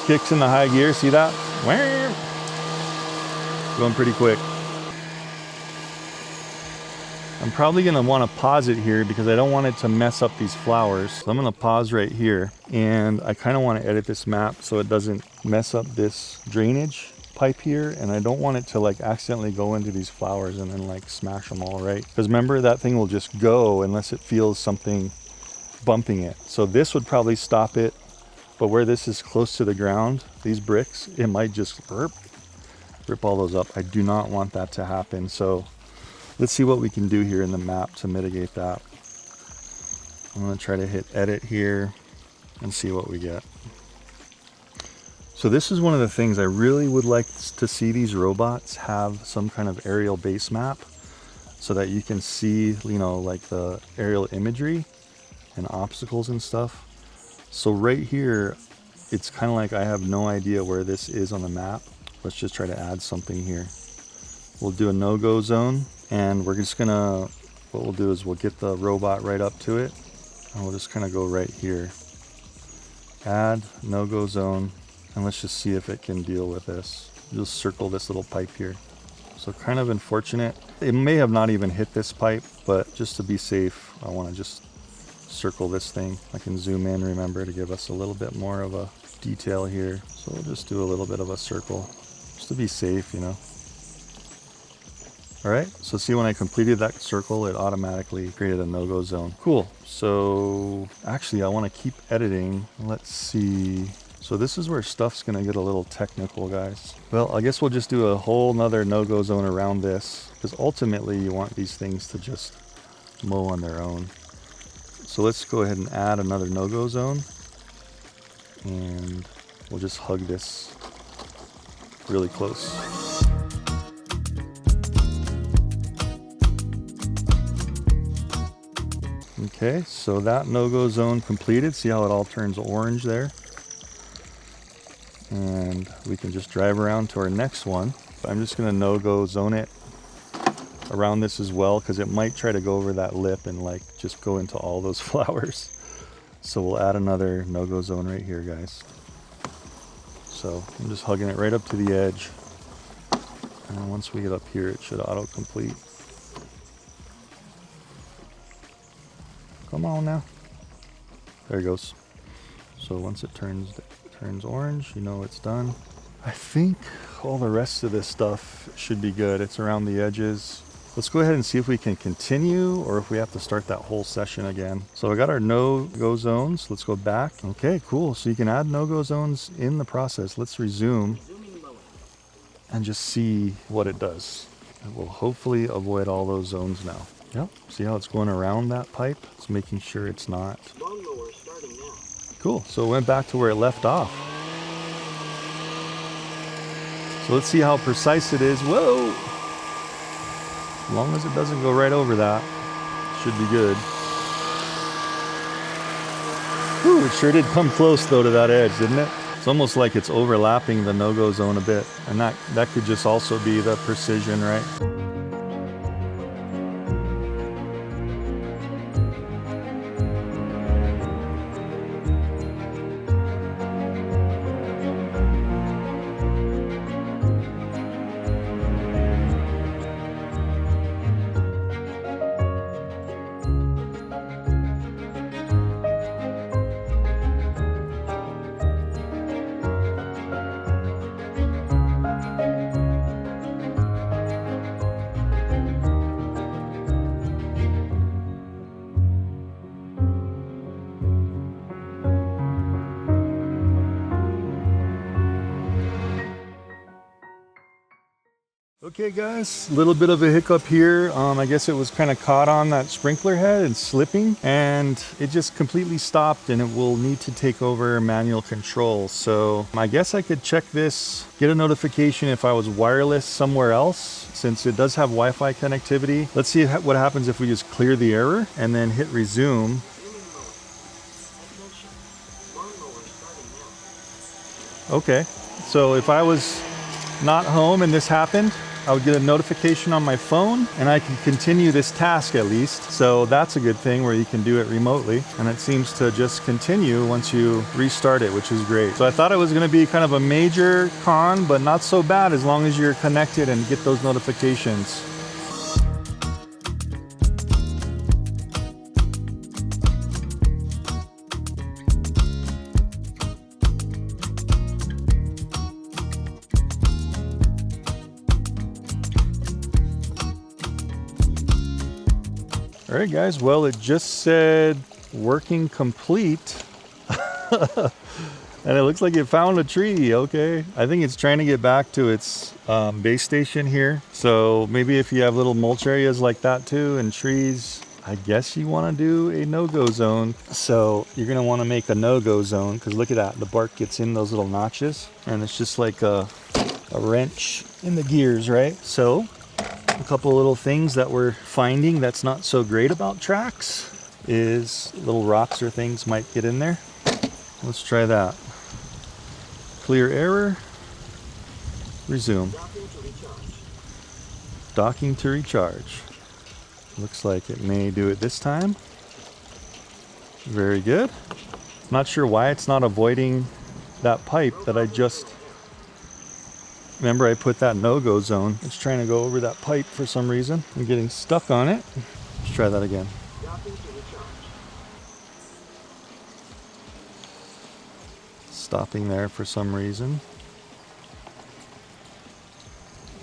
Kicks in the high gear, see that? Going pretty quick. I'm probably gonna want to pause it here because I don't want it to mess up these flowers. So I'm gonna pause right here, and I kind of want to edit this map so it doesn't mess up this drainage pipe here, and I don't want it to like accidentally go into these flowers and then like smash them all, right? Because remember, that thing will just go unless it feels something bumping it. So this would probably stop it, but where this is close to the ground, these bricks, it might just rip all those up. I do not want that to happen. So let's see what we can do here in the map to mitigate that. I'm gonna try to hit edit here and see what we get. So this is one of the things I really would like to see these robots have some kind of aerial base map so that you can see, you know, like the aerial imagery and obstacles and stuff. So right here, it's kind of like I have no idea where this is on the map. Let's just try to add something here. We'll do a no-go zone, and we're just gonna, what we'll do is we'll get the robot right up to it, and we'll just kind of go right here. Add no-go zone, and let's just see if it can deal with this. Just circle this little pipe here. So kind of unfortunate. It may have not even hit this pipe, but just to be safe, I want to just circle this thing. I can zoom in, remember, to give us a little bit more of a detail here. So we'll just do a little bit of a circle just to be safe, you know. All right, so see, when I completed that circle, it automatically created a no-go zone. Cool. So actually, I want to keep editing. Let's see. So this is where stuff's gonna get a little technical, guys. Well, I guess we'll just do a whole nother no-go zone around this, because ultimately you want these things to just mow on their own. So let's go ahead and add another no-go zone. And we'll just hug this really close. Okay, so that no-go zone completed. See how it all turns orange there? And we can just drive around to our next one. I'm just gonna no-go zone it around this as well, because it might try to go over that lip and like just go into all those flowers. So we'll add another no-go zone right here, guys. So I'm just hugging it right up to the edge. And once we get up here, it should auto-complete. Come on now. There it goes. So once it turns orange, you know it's done. I think all the rest of this stuff should be good. It's around the edges. Let's go ahead and see if we can continue or if we have to start that whole session again. So I got our no-go zones. Let's go back. Okay, cool. So you can add no-go zones in the process. Let's resume and just see what it does. It will hopefully avoid all those zones now. Yep. See how it's going around that pipe? It's making sure it's not. Lawnmower starting now. Cool. So it went back to where it left off. So let's see how precise it is. Whoa! As long as it doesn't go right over that, should be good. Whew, it sure did come close though to that edge, didn't it? It's almost like it's overlapping the no-go zone a bit. And that could just also be the precision, right? Okay guys, a little bit of a hiccup here. I guess it was kind of caught on that sprinkler head and slipping, and it just completely stopped, and it will need to take over manual control. So I guess I could check this, get a notification if I was wireless somewhere else, since it does have Wi-Fi connectivity. Let's see what happens if we just clear the error and then hit resume. Okay, so if I was not home and this happened, I would get a notification on my phone and I can continue this task at least. So that's a good thing where you can do it remotely, and it seems to just continue once you restart it, which is great. So I thought it was going to be kind of a major con, but not so bad as long as you're connected and get those notifications. All right, guys, well, it just said working complete. And it looks like it found a tree. Okay, I think it's trying to get back to its base station here. So maybe if you have little mulch areas like that too and trees, I guess you want to do a no-go zone. So you're going to want to make a no-go zone, because look at that, the bark gets in those little notches and it's just like a wrench in the gears, right? So a couple little things that we're finding that's not so great about tracks is little rocks or things might get in there. Let's try that. Clear error. Resume. Docking to recharge. Looks like it may do it this time. Very good. Not sure why it's not avoiding that pipe that I just... Remember, I put that no-go zone. It's trying to go over that pipe for some reason. I'm getting stuck on it. Let's try that again. Stopping there for some reason.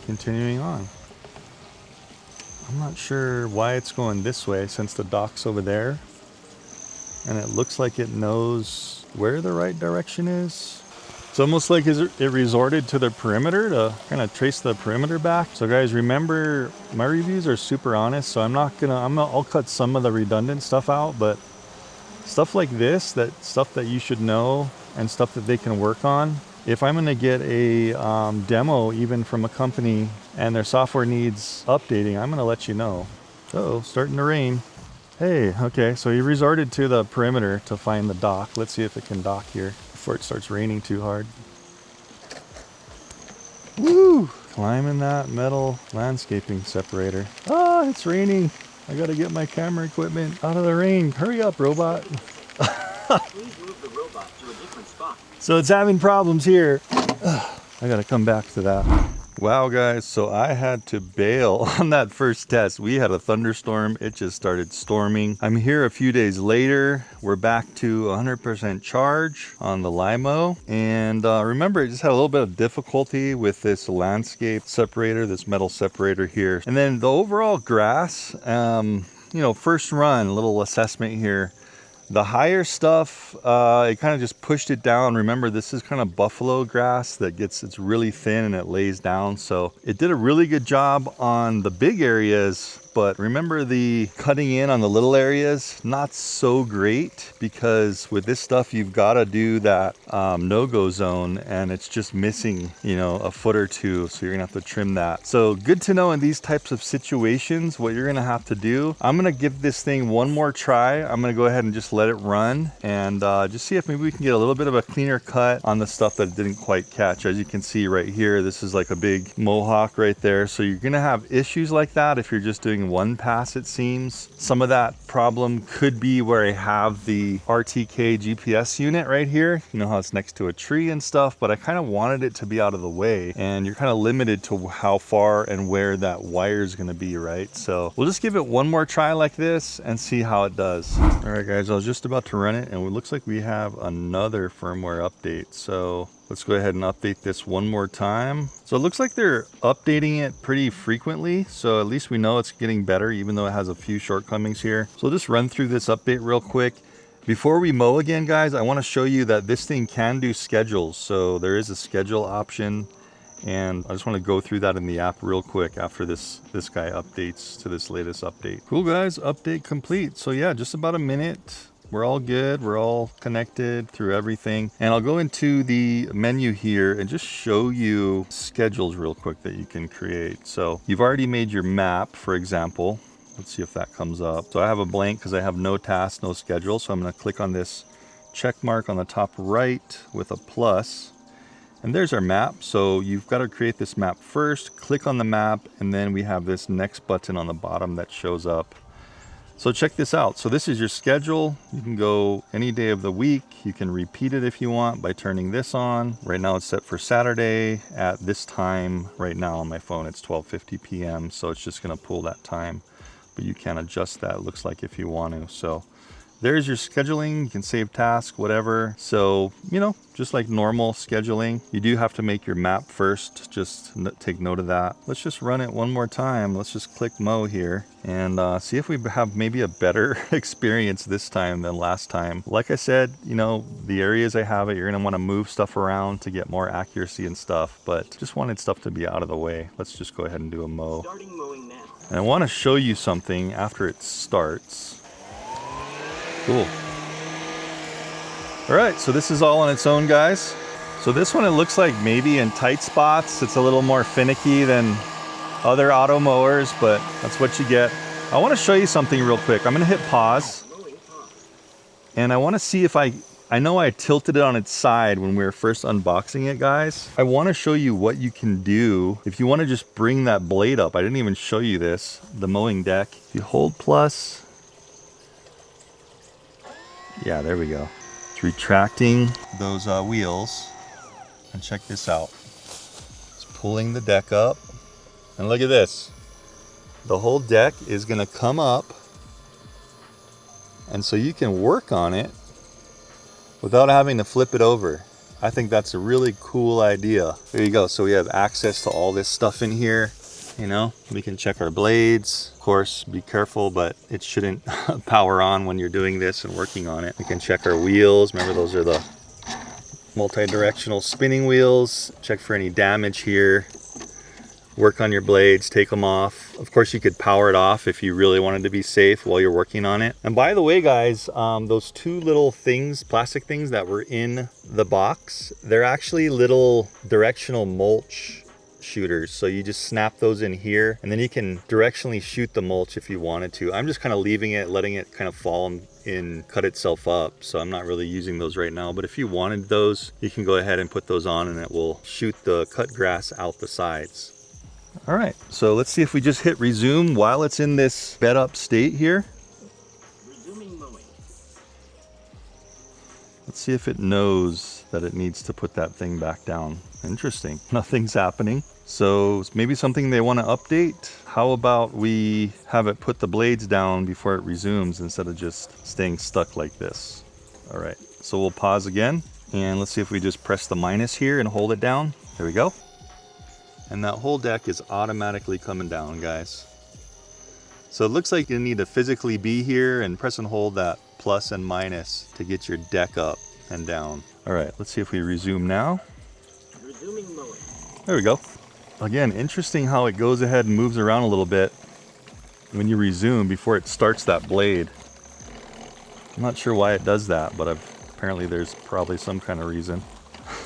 Continuing on. I'm not sure why it's going this way since the dock's over there. And it looks like it knows where the right direction is. It's almost like it resorted to the perimeter to kind of trace the perimeter back. So guys, remember, my reviews are super honest, so I'll cut some of the redundant stuff out, but stuff like this, stuff that you should know and stuff that they can work on. If I'm gonna get a demo even from a company and their software needs updating, I'm gonna let you know. Uh-oh, starting to rain. Hey, okay, so he resorted to the perimeter to find the dock. Let's see if it can dock here before it starts raining too hard. Woo! Climbing that metal landscaping separator. Ah, it's raining. I gotta get my camera equipment out of the rain. Hurry up, robot. Please move the robot to a different spot. So it's having problems here. I gotta come back to that. Wow, guys, so I had to bail on that first test. We had a thunderstorm. It just started storming. I'm here a few days later. We're back to 100% charge on the Lymo. And remember, it just had a little bit of difficulty with this landscape separator, this metal separator here. And then the overall grass, you know, first run, a little assessment here. The higher stuff, it kind of just pushed it down. Remember, this is kind of buffalo grass that it's really thin and it lays down. So it did a really good job on the big areas, but remember the cutting in on the little areas, not so great, because with this stuff, you've got to do that no-go zone, and it's just missing, you know, a foot or two. So you're gonna have to trim that. So good to know in these types of situations, what you're gonna have to do. I'm gonna give this thing one more try. I'm gonna go ahead and just let it run and just see if maybe we can get a little bit of a cleaner cut on the stuff that it didn't quite catch. As you can see right here, this is like a big mohawk right there. So you're gonna have issues like that if you're just doing one pass, it seems. Some of that problem could be where I have the RTK GPS unit right here. You know how it's next to a tree and stuff, but I kind of wanted it to be out of the way, and you're kind of limited to how far and where that wire is going to be, right? So we'll just give it one more try like this and see how it does. All right, guys, I was just about to run it, and it looks like we have another firmware update. So let's go ahead and update this one more time. So it looks like they're updating it pretty frequently. So at least we know it's getting better, even though it has a few shortcomings here. So we'll just run through this update real quick. Before we mow again, guys, I want to show you that this thing can do schedules. So there is a schedule option, and I just want to go through that in the app real quick after this guy updates to this latest update. Cool, guys, update complete. So yeah, just about a minute. We're all good. We're all connected through everything. And I'll go into the menu here and just show you schedules real quick that you can create. So you've already made your map, for example. Let's see if that comes up. So I have a blank because I have no task, no schedule. So I'm going to click on this check mark on the top right with a plus. And there's our map. So you've got to create this map first, click on the map, and then we have this next button on the bottom that shows up. So check this out. So this is your schedule. You can go any day of the week. You can repeat it if you want by turning this on. Right now it's set for Saturday at this time. Right now on my phone it's 12:50 p.m. So it's just going to pull that time. But you can adjust that, it looks like, if you want to. So there's your scheduling. You can save tasks, whatever. So, you know, just like normal scheduling, you do have to make your map first. Just take note of that. Let's just run it one more time. Let's just click mow here and see if we have maybe a better experience this time than last time. Like I said, you know, the areas I have it, you're going to want to move stuff around to get more accuracy and stuff, but just wanted stuff to be out of the way. Let's just go ahead and do a mow. Starting mowing now. And I want to show you something after it starts. Cool. All right, so this is all on its own, guys. So this one, it looks like maybe in tight spots, it's a little more finicky than other auto mowers, but that's what you get. I want to show you something real quick. I'm going to hit pause. And I want to see if I know I tilted it on its side when we were first unboxing it, guys. I want to show you what you can do if you want to just bring that blade up. I didn't even show you this, the mowing deck. If you hold plus, yeah, there we go. It's retracting those wheels. And check this out. It's pulling the deck up. And look at this. The whole deck is going to come up. And so you can work on it without having to flip it over. I think that's a really cool idea. There you go. So we have access to all this stuff in here. You know, we can check our blades. Of course, be careful, but it shouldn't power on when you're doing this and working on it. We can check our wheels. Remember, those are the multi-directional spinning wheels. Check for any damage here. work on your blades, take them off. Of course, you could power it off if you really wanted to be safe while you're working on it. And by the way, guys, those two little things, plastic things that were in the box, they're actually little directional mulch shooters. So you just snap those in here and then you can directionally shoot the mulch if you wanted to. I'm just kind of leaving it, letting it kind of fall and cut itself up. So I'm not really using those right now, but if you wanted those, you can go ahead and put those on and it will shoot the cut grass out the sides. All right, so let's see if we just hit resume while it's in this bed up state here. Resuming mowing. Let's see if it knows that it needs to put that thing back down. Interesting, nothing's happening. So maybe something they want to update. How about we have it put the blades down before it resumes instead of just staying stuck like this. All right, so we'll pause again and let's see if we just press the minus here and hold it down. There we go. And that whole deck is automatically coming down, guys. So it looks like you need to physically be here and press and hold that plus and minus to get your deck up and down. All right, let's see if we resume now. Resuming mowing. There we go. Again, interesting how it goes ahead and moves around a little bit when you resume before it starts that blade. I'm not sure why it does that, but apparently there's probably some kind of reason.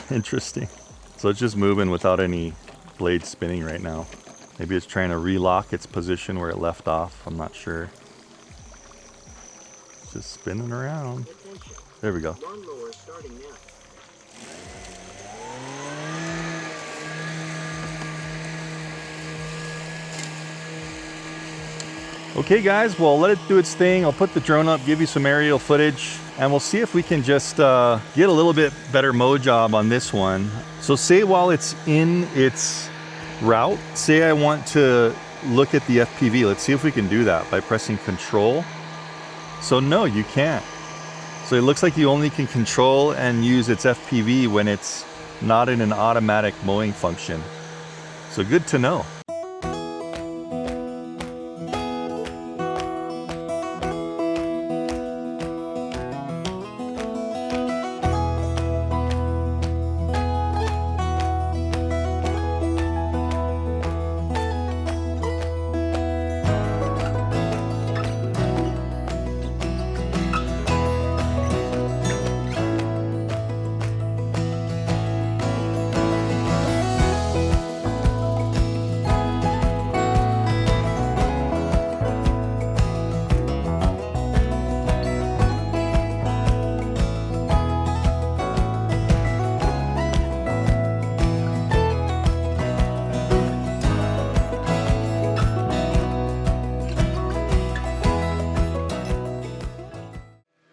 Interesting. So it's just moving without any blade spinning right now. Maybe it's trying to relock its position where it left off. I'm not sure. It's just spinning around. Attention. There we go. Lawnmower starting now. Okay guys, well, let it do its thing. I'll put the drone up, give you some aerial footage, and we'll see if we can just get a little bit better mow job on this one. So say while it's in its route, say I want to look at the FPV. Let's see if we can do that by pressing control. So no, you can't. So it looks like you only can control and use its FPV when it's not in an automatic mowing function. So good to know.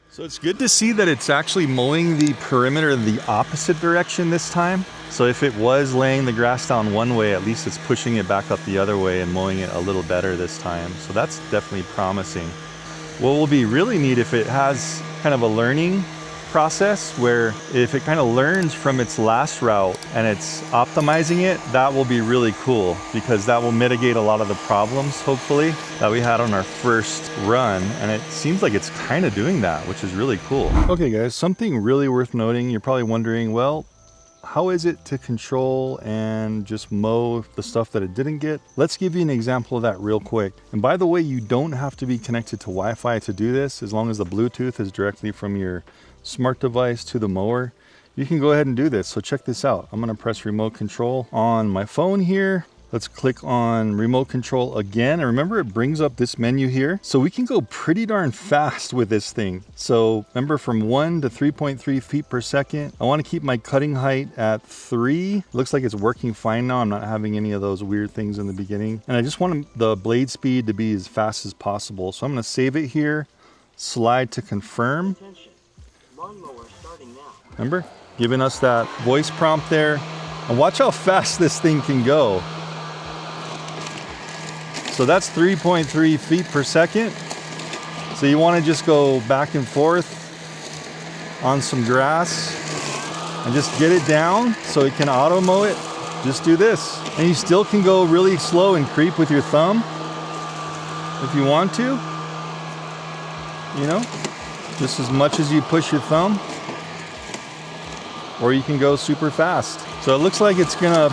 So it's good to see that it's actually mowing the perimeter the opposite direction this time. So if it was laying the grass down one way, at least it's pushing it back up the other way and mowing it a little better this time. So that's definitely promising. What will be really neat if it has kind of a learning process where if it kind of learns from its last route and it's optimizing it, that will be really cool because that will mitigate a lot of the problems, hopefully, that we had on our first run. And it seems like it's kind of doing that, which is really cool. Okay guys, something really worth noting. You're probably wondering, well, how is it to control and just mow the stuff that it didn't get? Let's give you an example of that real quick. And by the way, you don't have to be connected to Wi-Fi to do this. As long as the Bluetooth is directly from your smart device to the mower, you can go ahead and do this. So check this out. I'm going to press remote control on my phone here. Let's click on remote control again. And remember, it brings up this menu here. So we can go pretty darn fast with this thing. So remember, from 1 to 3.3 feet per second. I want to keep my cutting height at 3. Looks like it's working fine now. I'm not having any of those weird things in the beginning. And I just want the blade speed to be as fast as possible. So I'm going to save it here, slide to confirm. Attention. Lawnmower starting now. Remember, giving us that voice prompt there. And watch how fast this thing can go. So that's 3.3 feet per second. So you want to just go back and forth on some grass and just get it down so it can auto mow it. Just do this. And you still can go really slow and creep with your thumb if you want to. You know, just as much as you push your thumb. Or you can go super fast. So it looks like it's gonna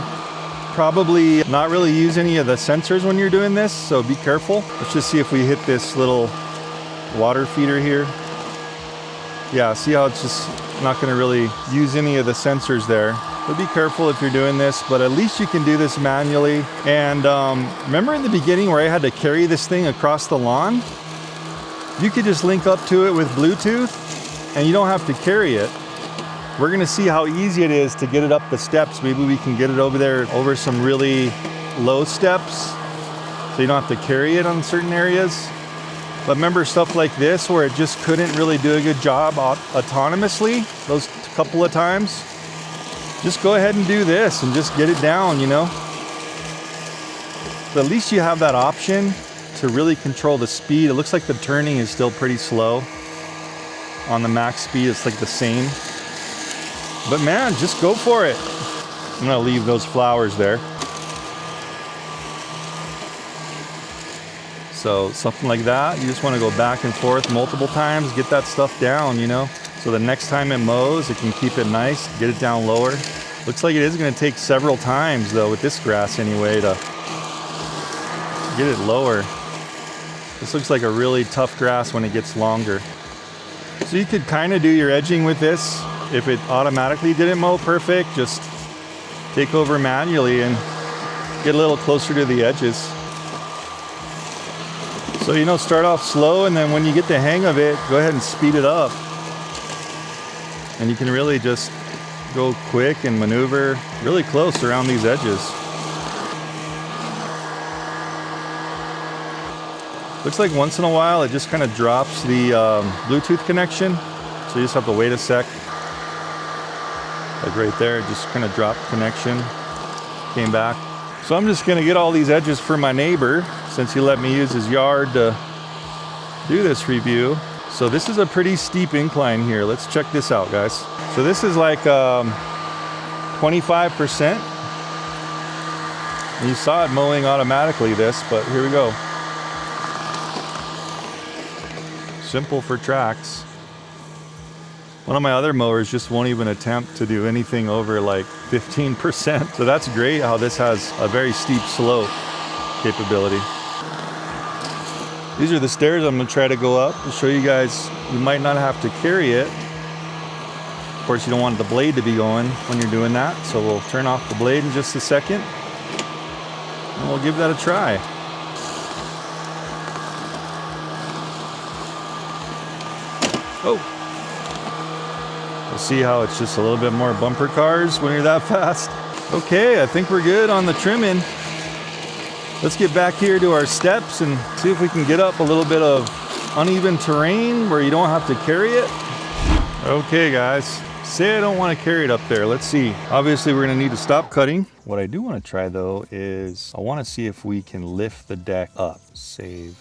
probably not really use any of the sensors when you're doing this, so be careful. Let's just see if we hit this little water feeder here. Yeah, see how it's just not going to really use any of the sensors there. But be careful if you're doing this, but at least you can do this manually. And remember in the beginning where I had to carry this thing across the lawn? You could just link up to it with Bluetooth and you don't have to carry it. We're gonna see how easy it is to get it up the steps. Maybe we can get it over there over some really low steps so you don't have to carry it on certain areas. But remember stuff like this where it just couldn't really do a good job autonomously those couple of times? Just go ahead and do this and just get it down, you know? But at least you have that option to really control the speed. It looks like the turning is still pretty slow. On the max speed, it's like the same. But man, just go for it. I'm gonna leave those flowers there. So something like that, you just wanna go back and forth multiple times, get that stuff down, you know? So the next time it mows, it can keep it nice, get it down lower. Looks like it is gonna take several times though, with this grass anyway, to get it lower. This looks like a really tough grass when it gets longer. So you could kind of do your edging with this. If it automatically didn't mow perfect, just take over manually and get a little closer to the edges. So, you know, start off slow, and then when you get the hang of it, go ahead and speed it up. And you can really just go quick and maneuver really close around these edges. Looks like once in a while it just kind of drops the Bluetooth connection. So you just have to wait a sec. Like right there, it just kind of dropped connection, came back. So I'm just gonna get all these edges for my neighbor since he let me use his yard to do this review. So this is a pretty steep incline here. Let's check this out, guys. So this is like 25%. And you saw it mowing automatically this, but here we go. Simple for tracks. One of my other mowers just won't even attempt to do anything over like 15%. So that's great how this has a very steep slope capability. These are the stairs I'm gonna try to go up to show you guys. You might not have to carry it. Of course, you don't want the blade to be going when you're doing that. So we'll turn off the blade in just a second and we'll give that a try. Oh. We'll see how it's just a little bit more bumper cars when you're that fast. Okay, I think we're good on the trimming. Let's get back here to our steps and see if we can get up a little bit of uneven terrain where you don't have to carry it. Okay guys, say I don't want to carry it up there. Let's see. Obviously we're gonna need to stop cutting. What I do want to try though is I want to see if we can lift the deck up. Save.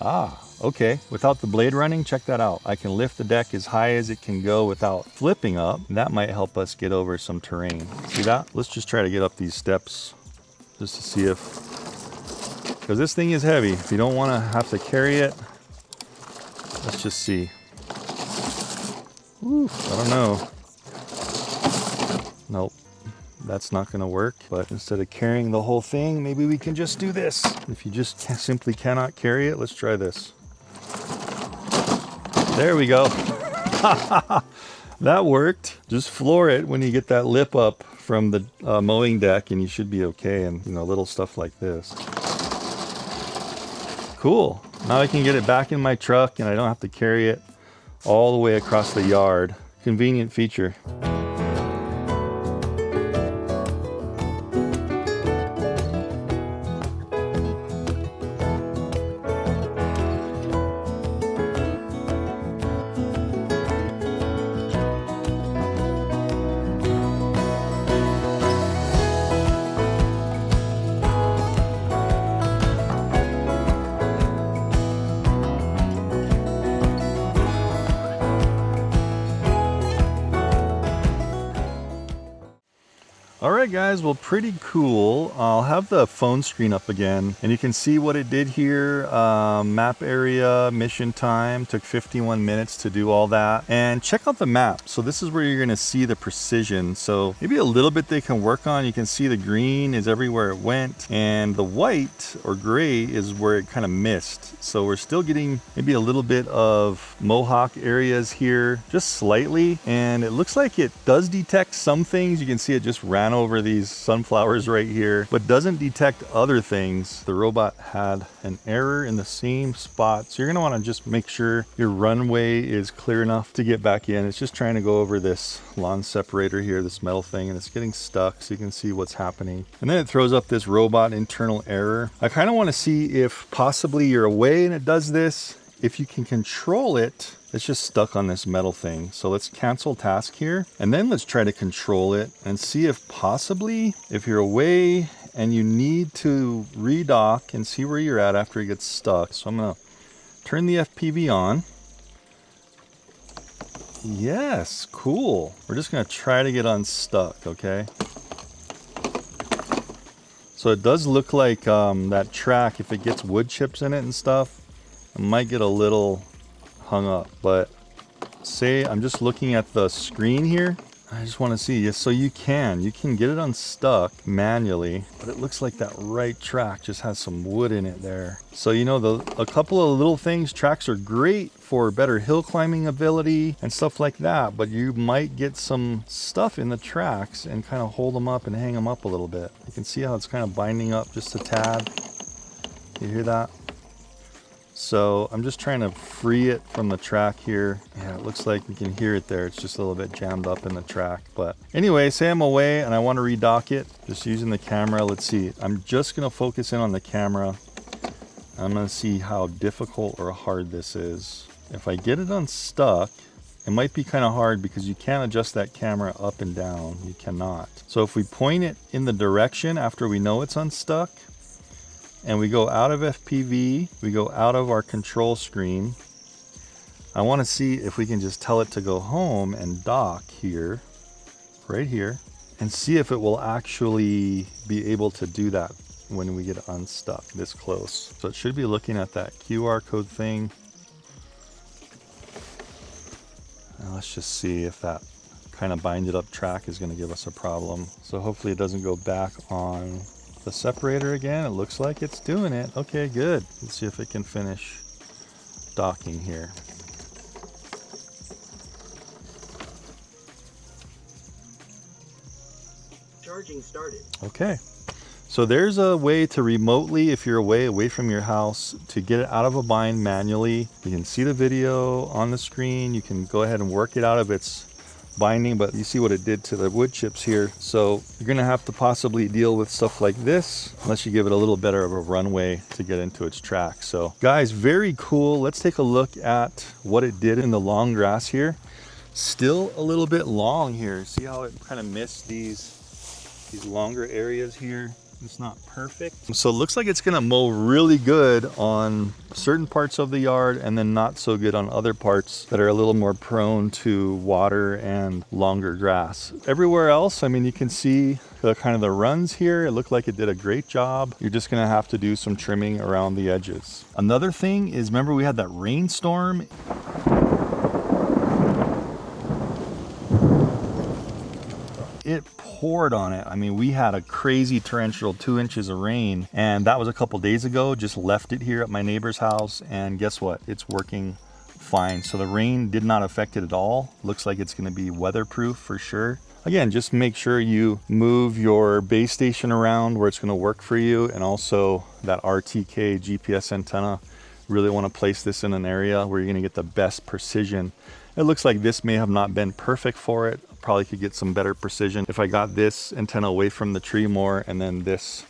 Ah, okay. Without the blade running, check that out. I can lift the deck as high as it can go without flipping up. That might help us get over some terrain. See that? Let's just try to get up these steps just to see if, because this thing is heavy. If you don't want to have to carry it, let's just see. Ooh, I don't know. Nope. That's not going to work, but instead of carrying the whole thing, maybe we can just do this. If you just simply cannot carry it, let's try this. There we go. That worked. Just floor it when you get that lip up from the mowing deck and you should be okay. And you know, little stuff like this. Cool. Now I can get it back in my truck and I don't have to carry it all the way across the yard. Convenient feature. right, guys, well, pretty cool. I'll have the phone screen up again, and you can see what it did here. Map area, mission time, took 51 minutes to do all that. And check out the map. So this is where you're gonna see the precision. So maybe a little bit they can work on. You can see the green is everywhere it went, and the white or gray is where it kind of missed. So we're still getting maybe a little bit of mohawk areas here, just slightly. And it looks like it does detect some things. You can see it just ran over these sunflowers right here, but doesn't detect other things. The robot had an error in the same spot. So you're gonna wanna just make sure your runway is clear enough to get back in. It's just trying to go over this lawn separator here, this metal thing, and it's getting stuck so you can see what's happening. And then it throws up this robot internal error. I kind of want to see if possibly you're away and it does this. If you can control it, it's just stuck on this metal thing. So let's cancel task here, and then let's try to control it and see if possibly, if you're away and you need to redock and see where you're at after it gets stuck. So I'm gonna turn the FPV on. Yes, cool. We're just gonna try to get unstuck, okay? So it does look like that track, if it gets wood chips in it and stuff, it might get a little hung up. But say I'm just looking at the screen here. I just want to see, yes, so you can get it unstuck manually, but it looks like that right track just has some wood in it there. So you know, a couple of little things, tracks are great for better hill climbing ability and stuff like that, but you might get some stuff in the tracks and kind of hold them up and hang them up a little bit. You can see how it's kind of binding up just a tad. You hear that? So I'm just trying to free it from the track here. Yeah, it looks like you can hear it there. It's just a little bit jammed up in the track. But anyway, say I'm away and I want to redock it, just using the camera. Let's see. I'm just going to focus in on the camera. I'm going to see how difficult or hard this is. If I get it unstuck, it might be kind of hard because you can't adjust that camera up and down. You cannot. So if we point it in the direction after we know it's unstuck, and we go out of FPV, we go out of our control screen, I want to see if we can just tell it to go home and dock here, right here, and see if it will actually be able to do that when we get unstuck this close. So it should be looking at that QR code thing. Now let's just see if that kind of binded up track is going to give us a problem. So hopefully it doesn't go back on the separator again. It looks like it's doing it. Okay, good. Let's see if it can finish docking here. Charging started. Okay. So there's a way to remotely, if you're away from your house, to get it out of a bind manually. You can see the video on the screen. You can go ahead and work it out of its binding, but you see what it did to the wood chips here. So you're gonna have to possibly deal with stuff like this unless you give it a little better of a runway to get into its track. So guys, very cool. Let's take a look at what it did in the long grass here. Still a little bit long here. See how it kind of missed these longer areas here? It's not perfect. So it looks like it's gonna mow really good on certain parts of the yard and then not so good on other parts that are a little more prone to water and longer grass. Everywhere else, I mean, you can see the kind of the runs here. It looked like it did a great job. You're just gonna have to do some trimming around the edges. Another thing is, remember we had that rainstorm? It poured on it. I mean, we had a crazy torrential 2 inches of rain, and that was a couple days ago. Just left it here at my neighbor's house, and guess what? It's working fine. So the rain did not affect it at all. Looks like it's going to be weatherproof for sure. Again, just make sure you move your base station around where it's going to work for you, and also that RTK GPS antenna. Really want to place this in an area where you're going to get the best precision. It looks like this may have not been perfect for it. Probably could get some better precision if I got this antenna away from the tree more, and then this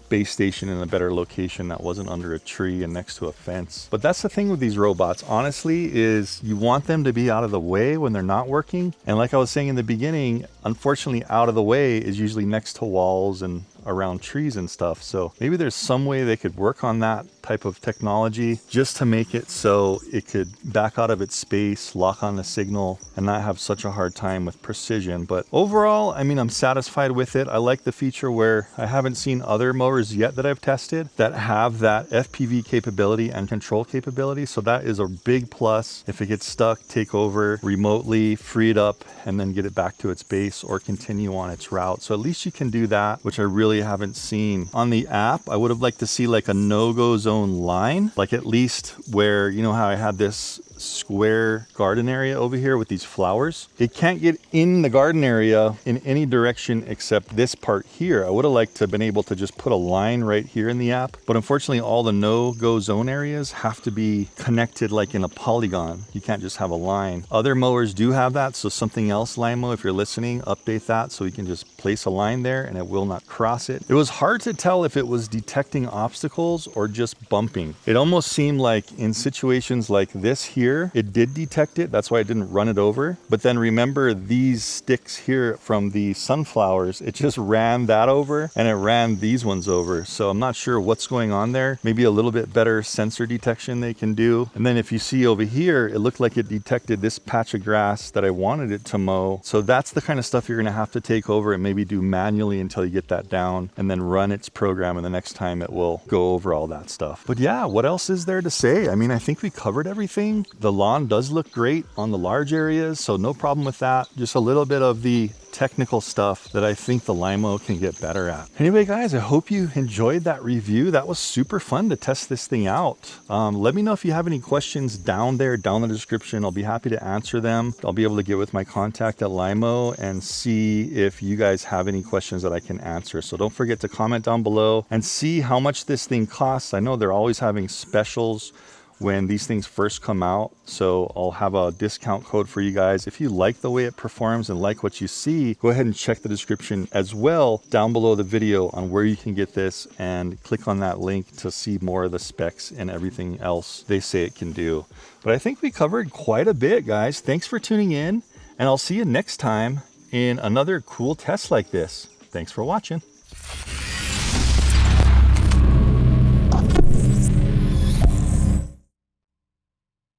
base station in a better location that wasn't under a tree and next to a fence. But that's the thing with these robots, honestly, is you want them to be out of the way when they're not working. And like I was saying in the beginning, unfortunately, out of the way is usually next to walls and around trees and stuff. So maybe there's some way they could work on that type of technology just to make it so it could back out of its space, lock on the signal, and not have such a hard time with precision. But overall, I mean, I'm satisfied with it. I like the feature where I haven't seen other mowers yet that I've tested that have that FPV capability and control capability. So that is a big plus. If it gets stuck, take over remotely, free it up, and then get it back to its base or continue on its route. So at least you can do that, which I really haven't seen. On the app, I would have liked to see like a no-go zone line, like at least where, you know how I had this square garden area over here with these flowers. It can't get in the garden area in any direction except this part here. I would have liked to have been able to just put a line right here in the app, but unfortunately all the no-go zone areas have to be connected like in a polygon. You can't just have a line. Other mowers do have that, so something else, Lymo, if you're listening, update that so you can just place a line there and it will not cross it. It was hard to tell if it was detecting obstacles or just bumping. It almost seemed like in situations like this here, it did detect it. That's why I didn't run it over. But then remember these sticks here from the sunflowers, it just ran that over and it ran these ones over. So I'm not sure what's going on there. Maybe a little bit better sensor detection they can do. And then if you see over here, it looked like it detected this patch of grass that I wanted it to mow. So that's the kind of stuff you're going to have to take over and maybe do manually until you get that down and then run its program. And the next time it will go over all that stuff. But yeah, what else is there to say? I mean, I think we covered everything. The lawn does look great on the large areas, so no problem with that. Just a little bit of the technical stuff that I think the Lymo can get better at. Anyway, guys, I hope you enjoyed that review. That was super fun to test this thing out. Let me know if you have any questions down there, down in the description. I'll be happy to answer them. I'll be able to get with my contact at Lymo and see if you guys have any questions that I can answer. So don't forget to comment down below and see how much this thing costs. I know they're always having specials when these things first come out, so I'll have a discount code for you guys. If you like the way it performs and like what you see, go ahead and check the description as well down below the video on where you can get this and click on that link to see more of the specs and everything else they say it can do. But I think we covered quite a bit, guys. Thanks for tuning in, and I'll see you next time in another cool test like this. Thanks for watching.